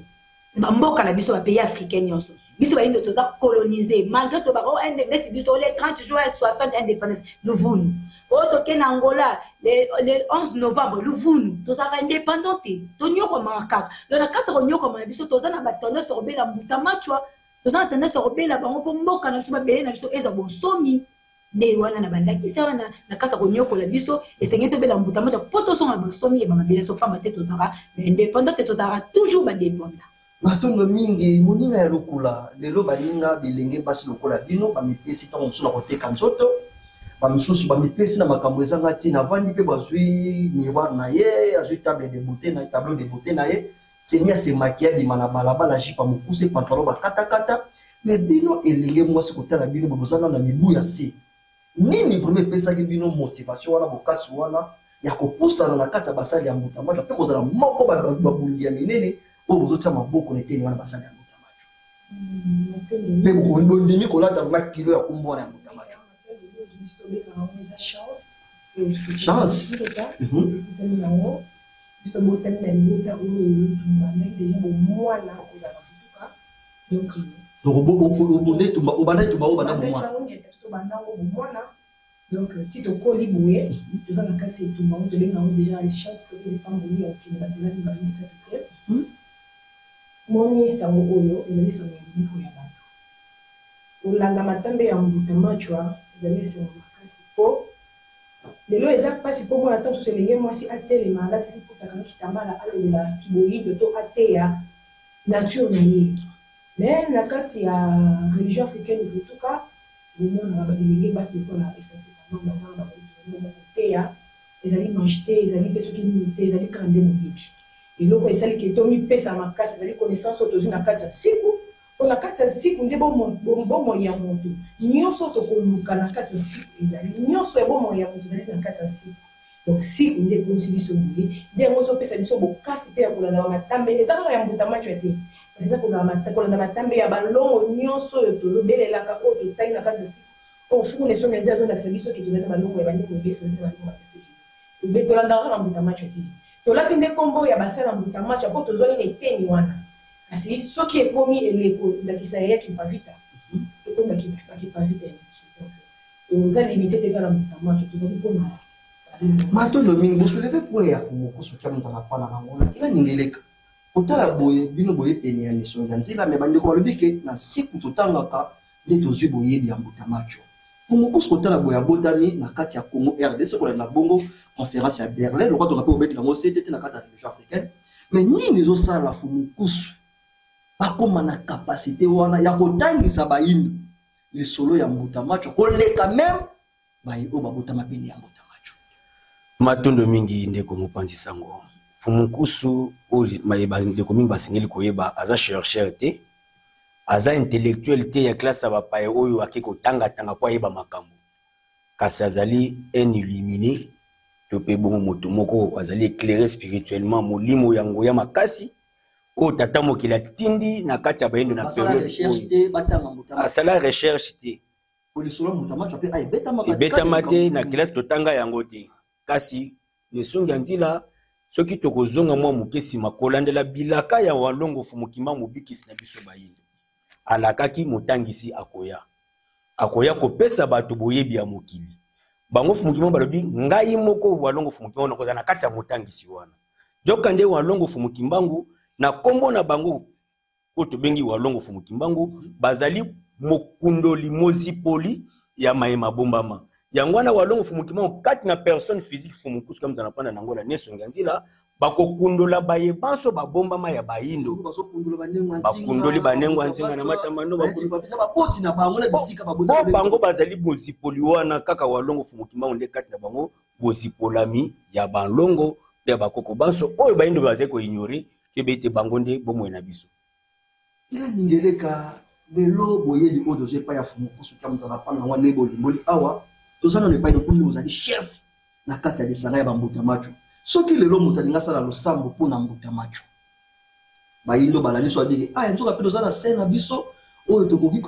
S3: bamboka na biso bapays africain nyonso biso bayindo toza colonisé malgré to bako indépendance biso les 30 jours 60 indépendance nous voulons Otoke na Angola le 11 novembre Luvunu tozaka indépendante tonyoko makaka le na 4 nyoko na biso tozana batone sorbela mbuta machwa tozana tende sorbela bango po mboka na biso babele na biso eza bonsomi de wana na bandaki sa wana na 4 nyoko la biso esengé to bela mbuta machwa po tozonga bonsomi e bamabele so pamba te tozaka indépendante tozaka toujours ba dépendant
S1: matondo mingi moninga ya lokula lelo balinga bilenge basi lokola bino bamipesi ntango mosusu na koteka nzoto bamisusu bamipesi na makambo ezanga ntina avandi mpe bazwi miroir na ye azwi table de beauté na tableau de beauté na ye seni asemaki abima na balabala jipa mokuse pantalon bakatakata me bino elenge mwasi kotala bino bozanga na mibu ya se nini vraimen epesaki bino motivation wana bokasi wana ya kopusana na kati ya basali ya mbuta mwacho mpe kozala moko babundi ya minene oyo bozotia maboko na eteni wana basali ya mbuta mwacho mpe bondimi kolata nga kilo ya kumbwana ya mbuta mwacho chance
S5: donc tito koli boye toza na kati etumba ngo tobenga ngo déjà les chances que les femmes boni okende bazalaki babimisa te moni sango oyo ezali sango ya mibiko ya bato kolanda matambe ya mbuta machwa ezali esengo makasi po lelo eza mpasi mpo mona ntango soso elenge mwasi atelema alati liputaka kitambala alobela kiboyido to ateya nature na ye mais na kati ya religion africaine evotuka bomona babilenge basi lokola essence pendant bazanga bakoteya ezali manche te ezali mpe soki nini te ezali kaka nde moyebi eloko esaliki etomipesa makasi ezali connaissance oyo tozwi na kati ya siku mpo na kati ya siku nde bomoi ya moto nyonso tokoluka na kati ya siku ezali nyonso ya bomoi ya moto ezali na kati ya siku donc siku nde eponisi biso boye nde yango ezopesa biso bokasi mpe ya kolanda bamatambe eza kaka ya mbuta machwa te eza kolanda matambe ya balongo nyonso oyo tolobelelaka oyo totai na kati ya siku oyo fuku nesongi ezi azolakisa biso ke tozali na balongo ya bandeko obeso eza balongo ya tolandaka na mbuta machwa te tolati nde kombo ya basala mbuta machwa mpo tozwani na eteni wana kasi soki ekomi eleko ndakisa yayaki pavita ekondaki pavita toza limite te kala mbuta machwa tozali mpona
S1: matondo mingi bosoleve point ya fumukusu kya mzala pana nangola ila ningeleka otala boye bino boye pene ya misongi ya nzela me bandeko balobi ke na siku totangaka nde tozwi boyebi ya mbuta machwa fumukusu kotala boye abotami na kati ya Congo RDC kola na bongo conférence ya Berlin lokwa tonga mpe obetela ngo CTT na kati ya religion africaine me nini ezosala fumukusu bakoma na kapasité wana ya kotangisa bayindo lisolo ya mbuta machwa koleka meme baye oyo babotama pene ya mbuta machwa
S2: matondo mingi ndeko mopanzi sango fumukusu oyo ndeko mingi basengeli koyeba aza chercheur te aza intellectuel te ya classe ya bapaye oyo ake kotangatanga po ayeba makambo kasi azali un illuminé to mpe bongo moto moko azali éclairé spirituellement molimo yango ya makasi oyo tata mokili atindi na kati ya bayendo na période asala recherche te ebetama te na classe totanga yango te kasi nesongi ya nzela soki tokozonga mwa moke nsima kolandela bilaka ya walongo fumukima mobikisi na biso bayendo alakaki motangisi akoya kopesa bato boyebi ya mokili bango fumukima balobi ngai moko walongo fumukima wana koza na kati ya motangisi wana joka nde walongo fumukimbangu na kombo na bango oyo tobengi walongo fumukimbangu bazali mokundoli mozipoli ya mayema bombama yango wana walongo fumukimbangu kati na personne physique fumukusu kama zanapanda na ngola nesongi ya nzela bakokundola bayebanso babombama ya bayindo bakundoli banengo nzinga na matamano bango bazali bozipoli wana kaka walongo fumukimbangu nde kati na bango bozipolami ya balongo pe ya bakoko banso oyo bayindo bazali koignore kebe ete bango nde bomoi na biso
S1: ila ningeleka lelo boyebi oyo tozwi epai ya fumukusu kya mzala pana nango ne bolimboli awa tozana na epai nokundi ozali chef na kati ya lisanga ya bambuta machwa soki lelo moto alingi asala losambo mpona mbuta machwa bayindo balali so abiki aya nzoka mpe toza na se na biso oyo tokoki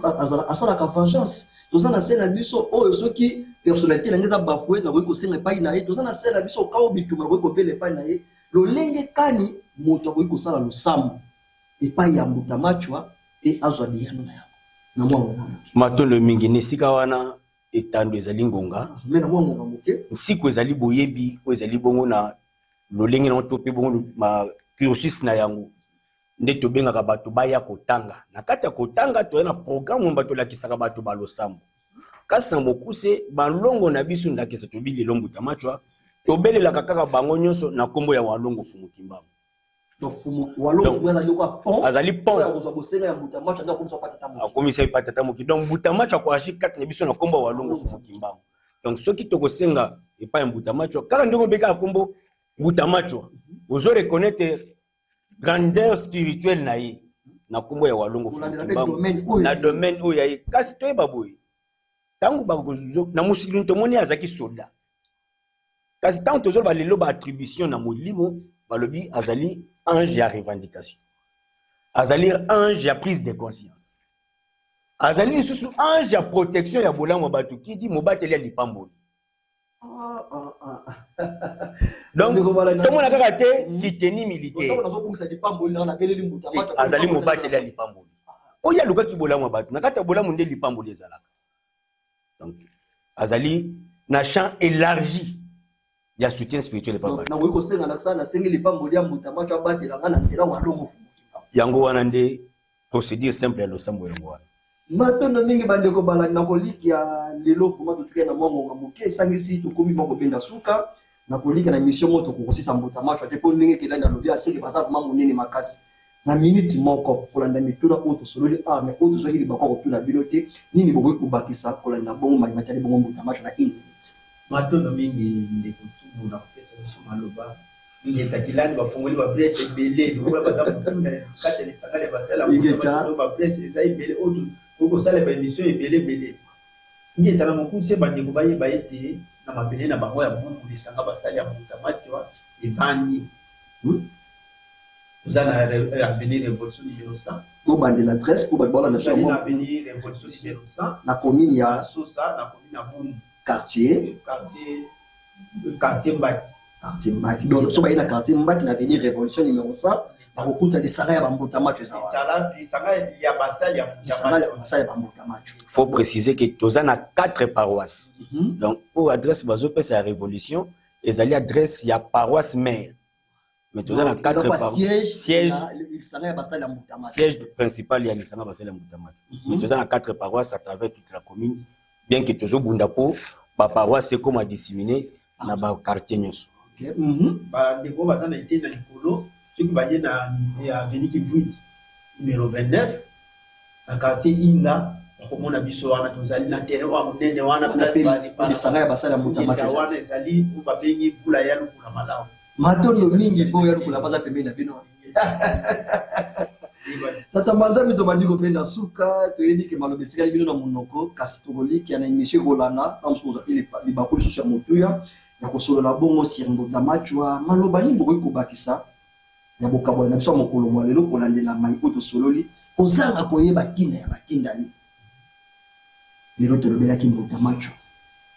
S1: asalaka vengeance toza na se na biso oyo soki personnalité nange eza bafouet nakoki kosenga epai na ye toza na se na biso okawo bituma nakoki kopela epai na ye lolenge kani moto akoki kosala losambo epai ya mbuta machwa e azwa biyano na yango na mwa
S2: matondo mingi nesika wana etando ezali ngonga
S1: mais na mwa ngonga moke
S2: nsiko ezali boyebi o ezali bongo na lolenge na to pe bongo ma cursus na yango nde tobengaka bato baya kotanga na kati ya kotanga toya na programme bato lakisaka bato balosambo kasi na mokuse balongo na biso ndakisa tobili lombu tamachwa tobelelaka kaka bango nyonso na kombo ya walongo Fumukimbangu.
S1: donc walongo azali kwa pont
S2: azali pont
S1: ya kozwa bosenga ya Mbutamacho ndio akomisa patata moki
S2: akomisa patata moki donc Mbutamacho kwa ashi kati na biso na kombo ya walongo Fumukimbangu. Donc soki tokosenga epa Mbutamacho kaka ndeko beka kombo Mbutamacho ozo reconnaître grandeur spirituelle na ye na kombo ya walongo Fumukimbangu na domaine oyo ya kasi toyeba boye tango bakozo na musilini tomoni azaki soldat kasi tango tozo ba lelo ba attribution na molimo balobi azali ange ya revendication azali ange ya prise de conscience azali lisusu ange ya protection ya bolango bato kidi mobateli ya lipamboli donc tomona kaka te kiteni militaire azali mobateli ya lipamboli oyo alukaki bolango bato na kati ya bolango nde lipamboli ezalaka donc azali na champ élargi ya soutien spirituel pa
S1: na wiko senga na sana sengi lipamboli ya Mbutamacho abatela ngana nzela walongo Fumukimbangu
S2: yango wana nde procédure simple ya losambo yango wana
S1: matondo mingi bandeko balani na koliki ya lelo fuma totika na mwango moke esangisi tokomi moko benda suka na koliki na mission moto kokosisa Mbutamacho ate po ndenge kelani na lobi aseke baza vraiment monene makasi na minute moko kolanda mituna oto sololi mais oto zo hili bakoko tuna bilote nini bokoki kubakisa kolanda bongo matali bongo Mbutamacho na 1 minute
S6: matondo mingi ndeko tubu na kupesa biso maloba mingi etakilani bafungoli ba breche ebele lokola batamutunda kati ya sangale basala ba breche eza ebele oto okosala ba émission ebele mingi etala mokuse bandeko bayeba ete na mabele na bango ya mungu lisanga basali ya Mbutamacho ebandi vous allez avenir révolution numéro 100
S1: ko bande l'adresse pour babola na
S6: chambre avenir révolution numéro 100
S1: na commune ya
S6: Sosa na commune ya Boum
S1: quartier Mbaki donc so ba ina quartier Mbaki na avenir révolution numéro 100 bakokuta lisanga ya Mbutamacho ezala
S6: lisanga ya basali ya
S1: Mbutamacho.
S2: Faut préciser que toza na 4 paroisses donc pour adresse bazo pesa ya révolution ezali adresse ya paroisse mère mais toza na 4 paroisses siège principal ya lisanga basali ya Mbutamacho mais toza na 4 paroisses à travers toute la commune bien que tozo bunda po ba paroisse comme à disséminer na ba quartier nyonso
S6: ba ndeko baza na été na likolo soki baye na avenue Kivwidi numéro 29 na quartier Inga bakomona biso wana tozali na terrain wa monene wana place
S1: lisanga ya basali ya Mbutamacho
S6: wana ezali babengi vula ya lukula malamu
S1: matondo mingi bo ya lukula baza pembeni na vino tata manzambi tobandi kopenda suka toyebi ke malobi etikali bino na monoko kasi tokoliki na émission kolanda na mosusu libakuli susu ya motuya ya kosolola bongo sur Mbutamacho maloba nini bokoki kobakisa ya bokabola na biso mokolo mwa lelo kolandela mai oyo tosololi kozanga koyeba ntina ya batindani lelo tolobelaki Mbutamacho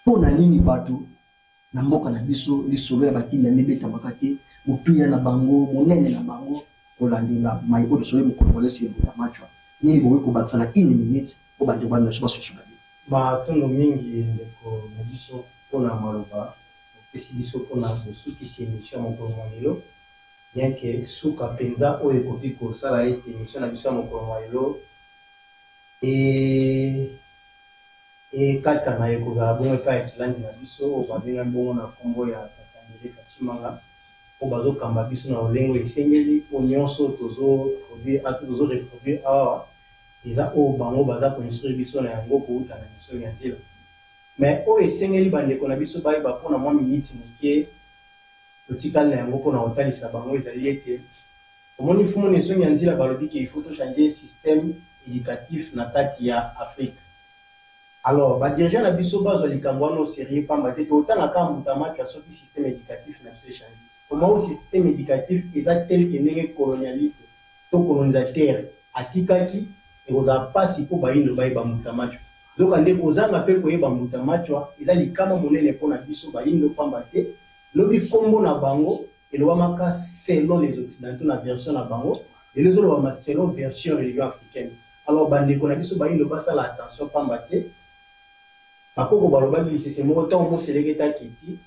S1: mpona nini bato na mboka na biso lisolo ya batindani ebetamaka te motuya na bango monene na bango kolandela mai oyo tosololi mokolo mwa lelo sur Mbutamacho nini bokoki kobakisa na 1 minute po bandeko bana biso basusu na bino
S4: matondo mingi ndeko na biso mpona maloba opesi biso mpona kosukisa émission mokolo mwa lelo bien que suka mpenza oyo ekoki kosala ete émission na biso ya mokolo mwa lelo ekatana ekozala bongo epai ya kilandi na biso oyo babenga bongo na nkombo ya Tatangele Kachimanga oyo bazokamba biso na lolenge esengeli oyo nyonso tozoreproduire awa eza oyo bango baza koinstruire biso na yango kouta na biso ya nzela mais oyo esengeli bandeko na biso bayeba mpona mwa miniti moke totikali na yango mpona kotalisa bango ezali ete omoni fumu na esongi ya nzela balobi ke il faut tochange système éducatif na kati ya Afrique. Alors badirigant na biso bazwa likambo wana au sérieux pamba te totangaka Mbutamacho soki système éducatif na biso echange comment système éducatif eza tel que ndenge colonialiste to colonisateur atikaki ekozala mpasi mpo bayindo bayeba Mbutamacho donc nde kozanga mpe koyeba Mbutamacho eza likama monene mpona biso bayindo pamba te lobi kombo na bango elobamaka selon les occidentaux na version na bango et les autres selon version religion africaine. Alors bandeko na biso bayindo basala attention pamba te bakoko baloba lisese moko ntango moseleketa kiti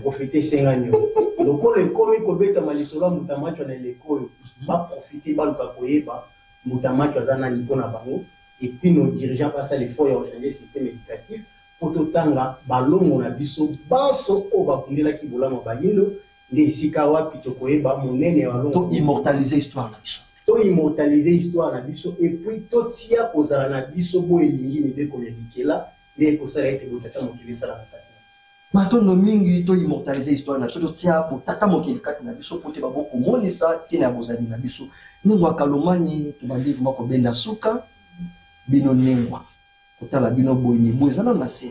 S4: profite sengani lokola ekomi kobeta malisolo ya mutamacho na eleko oyo baprofite baluka koyeba mutamacho aza nani mpona bango epuis nos dirigeants basala effort ya kochange système éducatif mpo totanga balongo na biso banso oyo bakundelaki bolamu bayindo nde esika wapi tokoyeba monene ya balongo
S1: to immortaliser histoire na biso
S4: to immortaliser histoire na biso epuis totia kozala na biso bo elingi mibeko ya likela nde ekosala ete botata mokili esala na kati
S1: matondo mingi to immortaliser histoire na biso totia po tata mokili kati na biso po te babokomonisa ntina ya bozali na biso ningwa kalomani tobandiki moko benda suka bino nengwa kotala bino boyini boye eza nano na se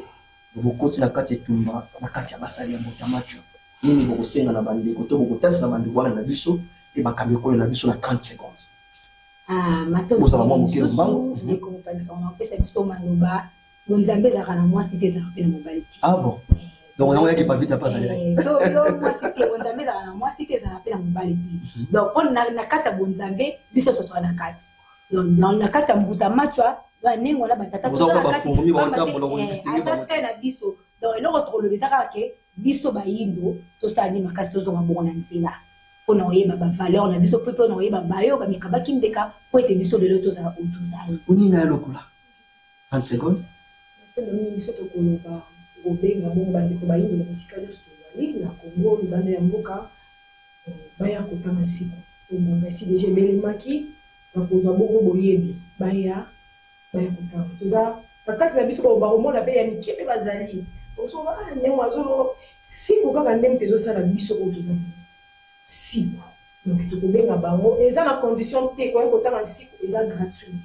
S1: bokoti na kati etumba na kati ya basali ya Mutamacho nini bokosenga na bandeko to bokotalisa na bandeko wana na biso e bakambi ekolo na biso na 30 secondes bozala mwa mokelo mbango
S3: opesa biso maloba bonzambe ezalaka na mwasi te ezalaka mpe na mobali te
S1: ah bon donc yango yaki pavita mpa azalaki
S3: so mwasi te bonzambe ezalaka na mwasi te ezalaka mpe na mobali te donc mpo na kati ya bonzambe biso sotoka na kati na kati ya Mutamacho banengo na batata aza se na biso donc eloko tokolobeza kaka ke biso bayindo tosala nde makasi tozonga bongo na nzela mpona oyeba bavaleur na biso mpe mpona oyeba bayo bamikabaki mbeka po ete biso lelo tozala oyo tozali
S1: onina ya lokola 30 secondes
S5: mingi biso tokoloba kobenga bongo bandeko bayindo na bisika nyonso tozali na kongo libanda ya mboka baya kotanga siku tobanga esi deja emelemaki na kozwa bongo boyebi baya kotanga toza bakati na biso bakomona mpe ya mike mpe bazali osoba ndenge azolo siku kaka ndenge mpe ezosala biso oyo tozali siku donc tokobenga bango eza na condition te koya kotanga siku eza gratuit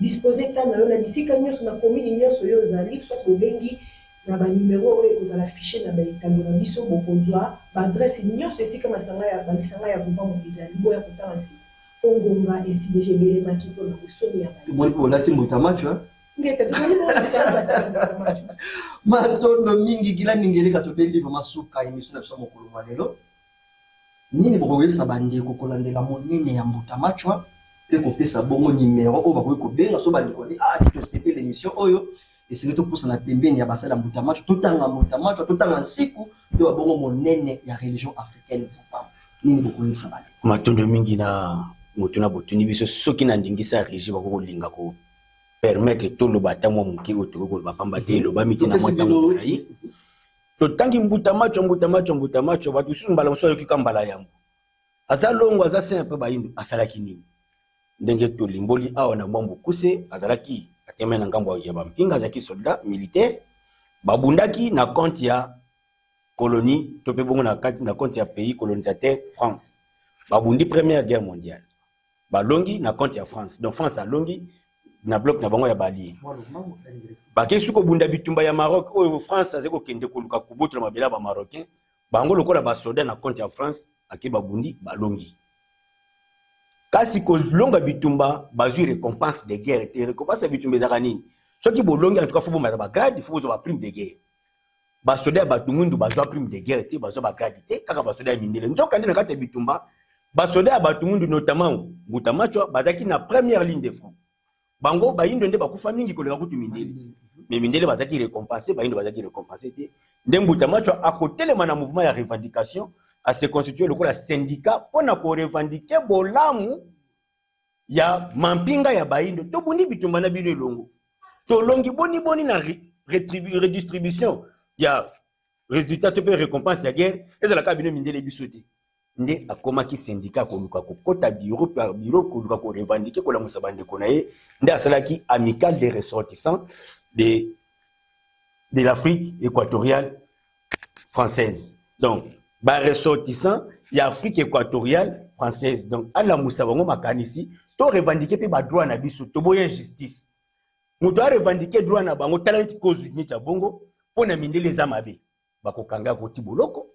S5: dispose ntango na yo na bisika nyonso na komini nyonso oyo ozali soit bobengi na banimero oyo ekozala fiche na baetando na biso bokozwa baadresse nyonso esika balisanga ya vubamo ezali boya kotanga siku ongonga esi deja ebelemaki mpona kosomi ya
S1: tomoni mpo olati Mutamacho
S5: ngeta tozali bongisanga basala Mutamacho
S1: matondo mingi gila ningeleka tobendi vraimen suka émission na biso mokolo wa lelo nini bokoyebisa bandeko kolandela monene ya Mutamacho mpe kopesa bongo nimero oyo bakoki kobenga so bandeko tosepe l'émission oyo esenge topusana pembeni ya basala ya Mutamacho totanga Mutamacho totanga nsiku mpe babongo monene ya religion africaine vupam nini bokoyebisa bandeko
S2: matondo mingi na moto na botuni biso soki na ndingisa ya régie bakokolinga ko permettre toloba ata mwa moke oyo tokokoloba pamba te elobami te na mwa ntango molai totangi Mutamacho bato susu mbala mosusu ayoki ka mbala yango aza longo aza simple bayindo asalaki nini ndenge tolimboli awa na mwa Mokuse azalaki ateme na ngambo ya bampinga azalaki soldat militaire babundaki na compte ya colonie to pe bongo na compte ya pays colonisateur France babundi première guerre mondiale balongi na compte ya France donc France alongi na bloc na bango ya bali bakesi ko bunda bitumba ya Maroc oyo France azeko kende koluka kubotola mabela ba marocain bango lokola ba soldat na compte ya France ake babundi balongi kasi ko longa bitumba bazui récompense de guerre te récompense bitumba ezaka nini soki bolongi en tout cas faut bomata ba grade faut ba prime de guerre ba soldat ba tumundu bazwa prime de guerre te bazwa ba grade te kaka ba soldat mindele nzoka ndina kati ya bitumba ba soldat ba tumundu notamment Mutamacho bazaki na première ligne de front bango bayindo nde bakufa mingi kolega kutu mindele mais mindele bazaki récompensé bayindo bazaki récompensé te nde Mutamacho akotelema na mouvement ya revendication à se constituer lokola syndicat pona ko revendiquer bolamu ya mampinga ya bayindo to bundi bitumba na bino elongo to longi boni na redistribution ya résultat to pe récompense ya guerre ezala ka bino mindele bisote nde akomaki syndicat ko luka ko kota bureau ko luka ko revendiquer ko la musabande ko nae nde asalaki amical des ressortissants de l'Afrique équatoriale française donc ba ressortissant ya Afrique équatoriale française donc ala musabango makanisi to revendiquer pe ba droit na biso to boye justice muto a revendiquer droit na bango talent cause ni ta bongo pona mindele za mabe bakokanga koti boloko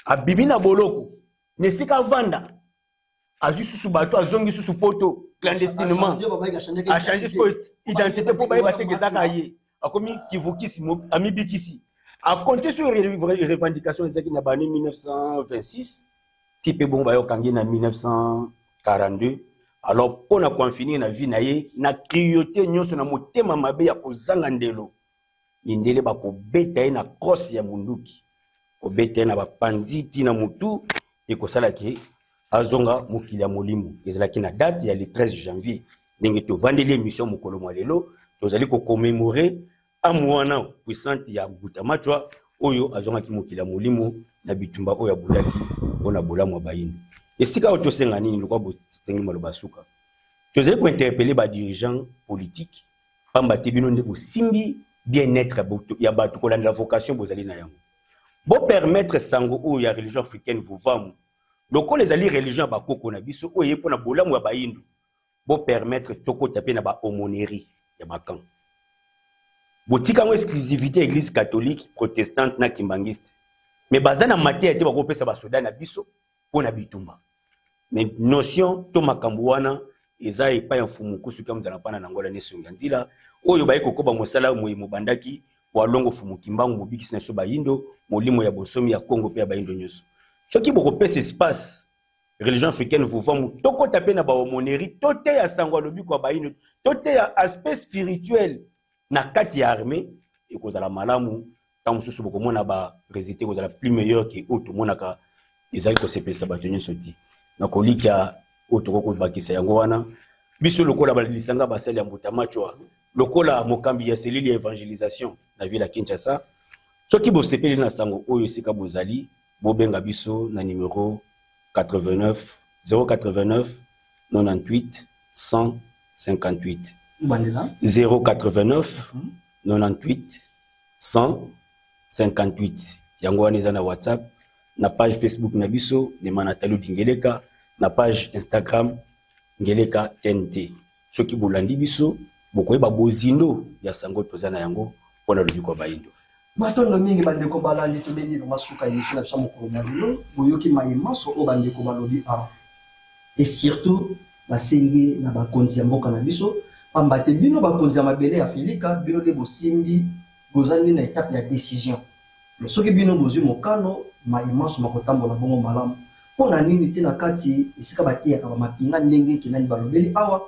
S2: abibi na boloko nesika vanda azu susu bato azongi susu poto clandestinement a changer son identité pour baye bategezaka ye akomi kivukisi amibikisi a compter sur les revendications ezaki na bani 1926 type bon bayo kangi na 1942 alors pour na confiner na vie na ye na cruauté nyonso na motema mabe ya kozanga ndelo mindele bakobeta ye na crosse ya munduki kobeta ye na bapanzi na mutu ekosalaki azonga mokili ya molimo ezalaki na date ya le 13 janvier ndenge tovandeli émission mokolo mwa lelo tozali kokomemore amwana puissante ya Butamachwa oyo azongaki mokili ya molimo na bitumba oyo abulaki mpona bolamu ya bayindo esika oyo tosenga nini lokwa bosengi maloba suka tozali kointerpele badirigeant politique pamba te bino nde bosimbi bien-être ya bato kolandela vocation bozali na yango bopermettre sango oyo ya religion africaine vovamu lokola ezali religion ya bakoko na biso oyo ye mpona bolamu ya bayindo bopermettre tokota mpe na bahomonerie ya bakan botika yango exclusivité église catholique protestante na kimbangiste me baza na mateya te bakopesa basoda na biso mpona bitumba me notion to makambo wana eza epai ya mfumu kusu kya mzala pana na ngola nesongi ya nzila oyo baye kokoba mosala moyi mobandaki walongo fumu kimbangu mobikisi na so bayindo molimo ya bosomi ya Congo pe ya bayindo nyonso soki bokopesa espace religion africaine vovamu tokota pe na bahomonerie tote ya sango alobi kwa bayindo tote ya aspect spirituel na kati ya armée ekozala malamu ta mosusu bokomona ba résultat ekozala plus meilleur que auto monaka ezali kosepesa bato nyonso ti na kolika auto kokobakisa yango wana biso lokola balisanga basali ya Butamachwa lokola mokambi ya selili ya evangelisation na ville ya Kinshasa soki bosepeli na sango oyo sika bozali bobenga biso na numéro 89 089 98 158 089 98 158 yango wana eza na WhatsApp na page Facebook na biso Nema Nathalie Dingeleka na page Instagram Ngeleka TNT soki bolandi biso bokoyeba bozindo ya sango tozana yango mpona lobiko bayindo
S1: batondo mingi bandeko balandi tobeni masuka émission na biso mokolo na lelo boyoki mayimaso o bandeko balobi a et surtout basengi na bakonzi ya mboka na biso pamba te bino bakonzi ya mabele ya Afilika bino nde bosimbi bozali na étape ya décision soki bino bozwi mokano mayimaso makotambola bongo malamu mpona nini te na kati esika bateyaka bamapinga ndenge ekenani balobeli awa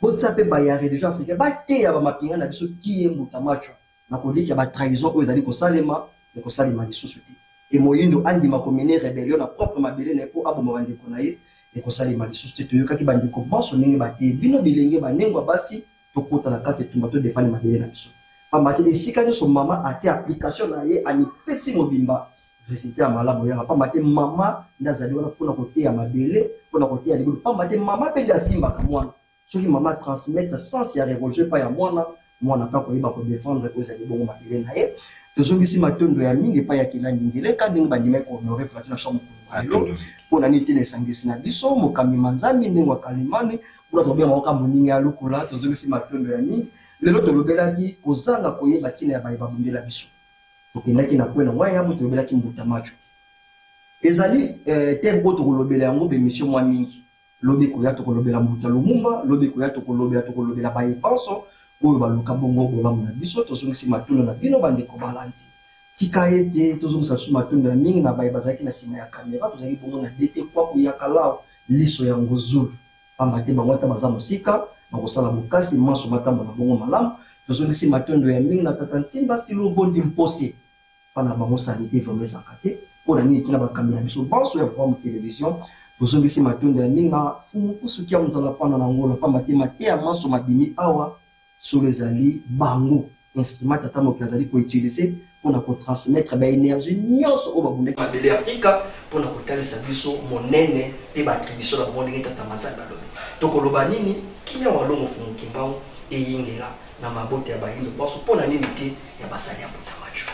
S1: botia mpe baya religion africaine bateya bamapinga na biso kiye Butamachwa na kolika batrahison oyo ezali kosalema lisusu te e moyindo andima komene rébellion na propre mabele na po aboma bandeko na ye ekosalema lisusu te toyokaki bandeko banso ndenge bateye bino bilenge banengwa basi tokota na kati etumba todefani mabele na biso pamba te esika nyonso mama ate application na ye anipesi mobimba résultat ya malamu yanga pamba te mama nde azali wana mpona koteya mabele mpona koteya libulu pamba te mama mpe nde asimbaka mwana soki mama transmettre sens ya révolution epai ya mwana kaka koyeba kodefendre oyo ezali bongo mabele na ye tozongisi matondo ya mingi epai ya Kilandi Ngeleka ndenge bandimaki kohonore plateau na biso mokolo lelo mpona nini te na esangisi na biso mokambi manzambi ndenge wa kalimani mpona tobenga makoka moninga ya lokola tozongisi matondo ya mingi lelo tolobelaki kozanga koyeba ntina ya baye babundela biso tokendaki na kwena mwa yambo tolobelaki Butamachwa ezali tempo tokolobela yango bemission mwa mingi lobi koya tokolobela Mbuta Lumumba lobi koya tokolobela baye panso oyo baluka bongo bolamu na biso tozongisi matondo na bino bandeko balandi tika ete tozongisa biso matondo ya mingi na baye bazalaki na nsima ya kamera tozalaki bongo na dete kwa koyaka lao liso ya ngozulu pamba te bango ata baza mosika bakosala bokasi maso matambo na bongo malamu tozongisi matondo ya mingi na tata Ntimba Silovondi Mpose mpana bango salite vraimen ezaka te mpona nini tuna bakambi na biso banso ya programme télévision tozongisi matondo ya mingi na fumu kusuki ya mzala pana na ngola pamba te mateya maso mabimi awa solo ezali bango instrument tata moki azali koutilize mpona kotransmettre baénergie nyonso oyo babundaki mabele ya Afrika mpona kotalisa biso monene mpe baattribution na bango ndenge tata Manzambe alobi tokoloba nini kimia walongo fumu kimbangu eyingela na mabote ya bayindo baso mpona nini te ya basali ya Butamachwa.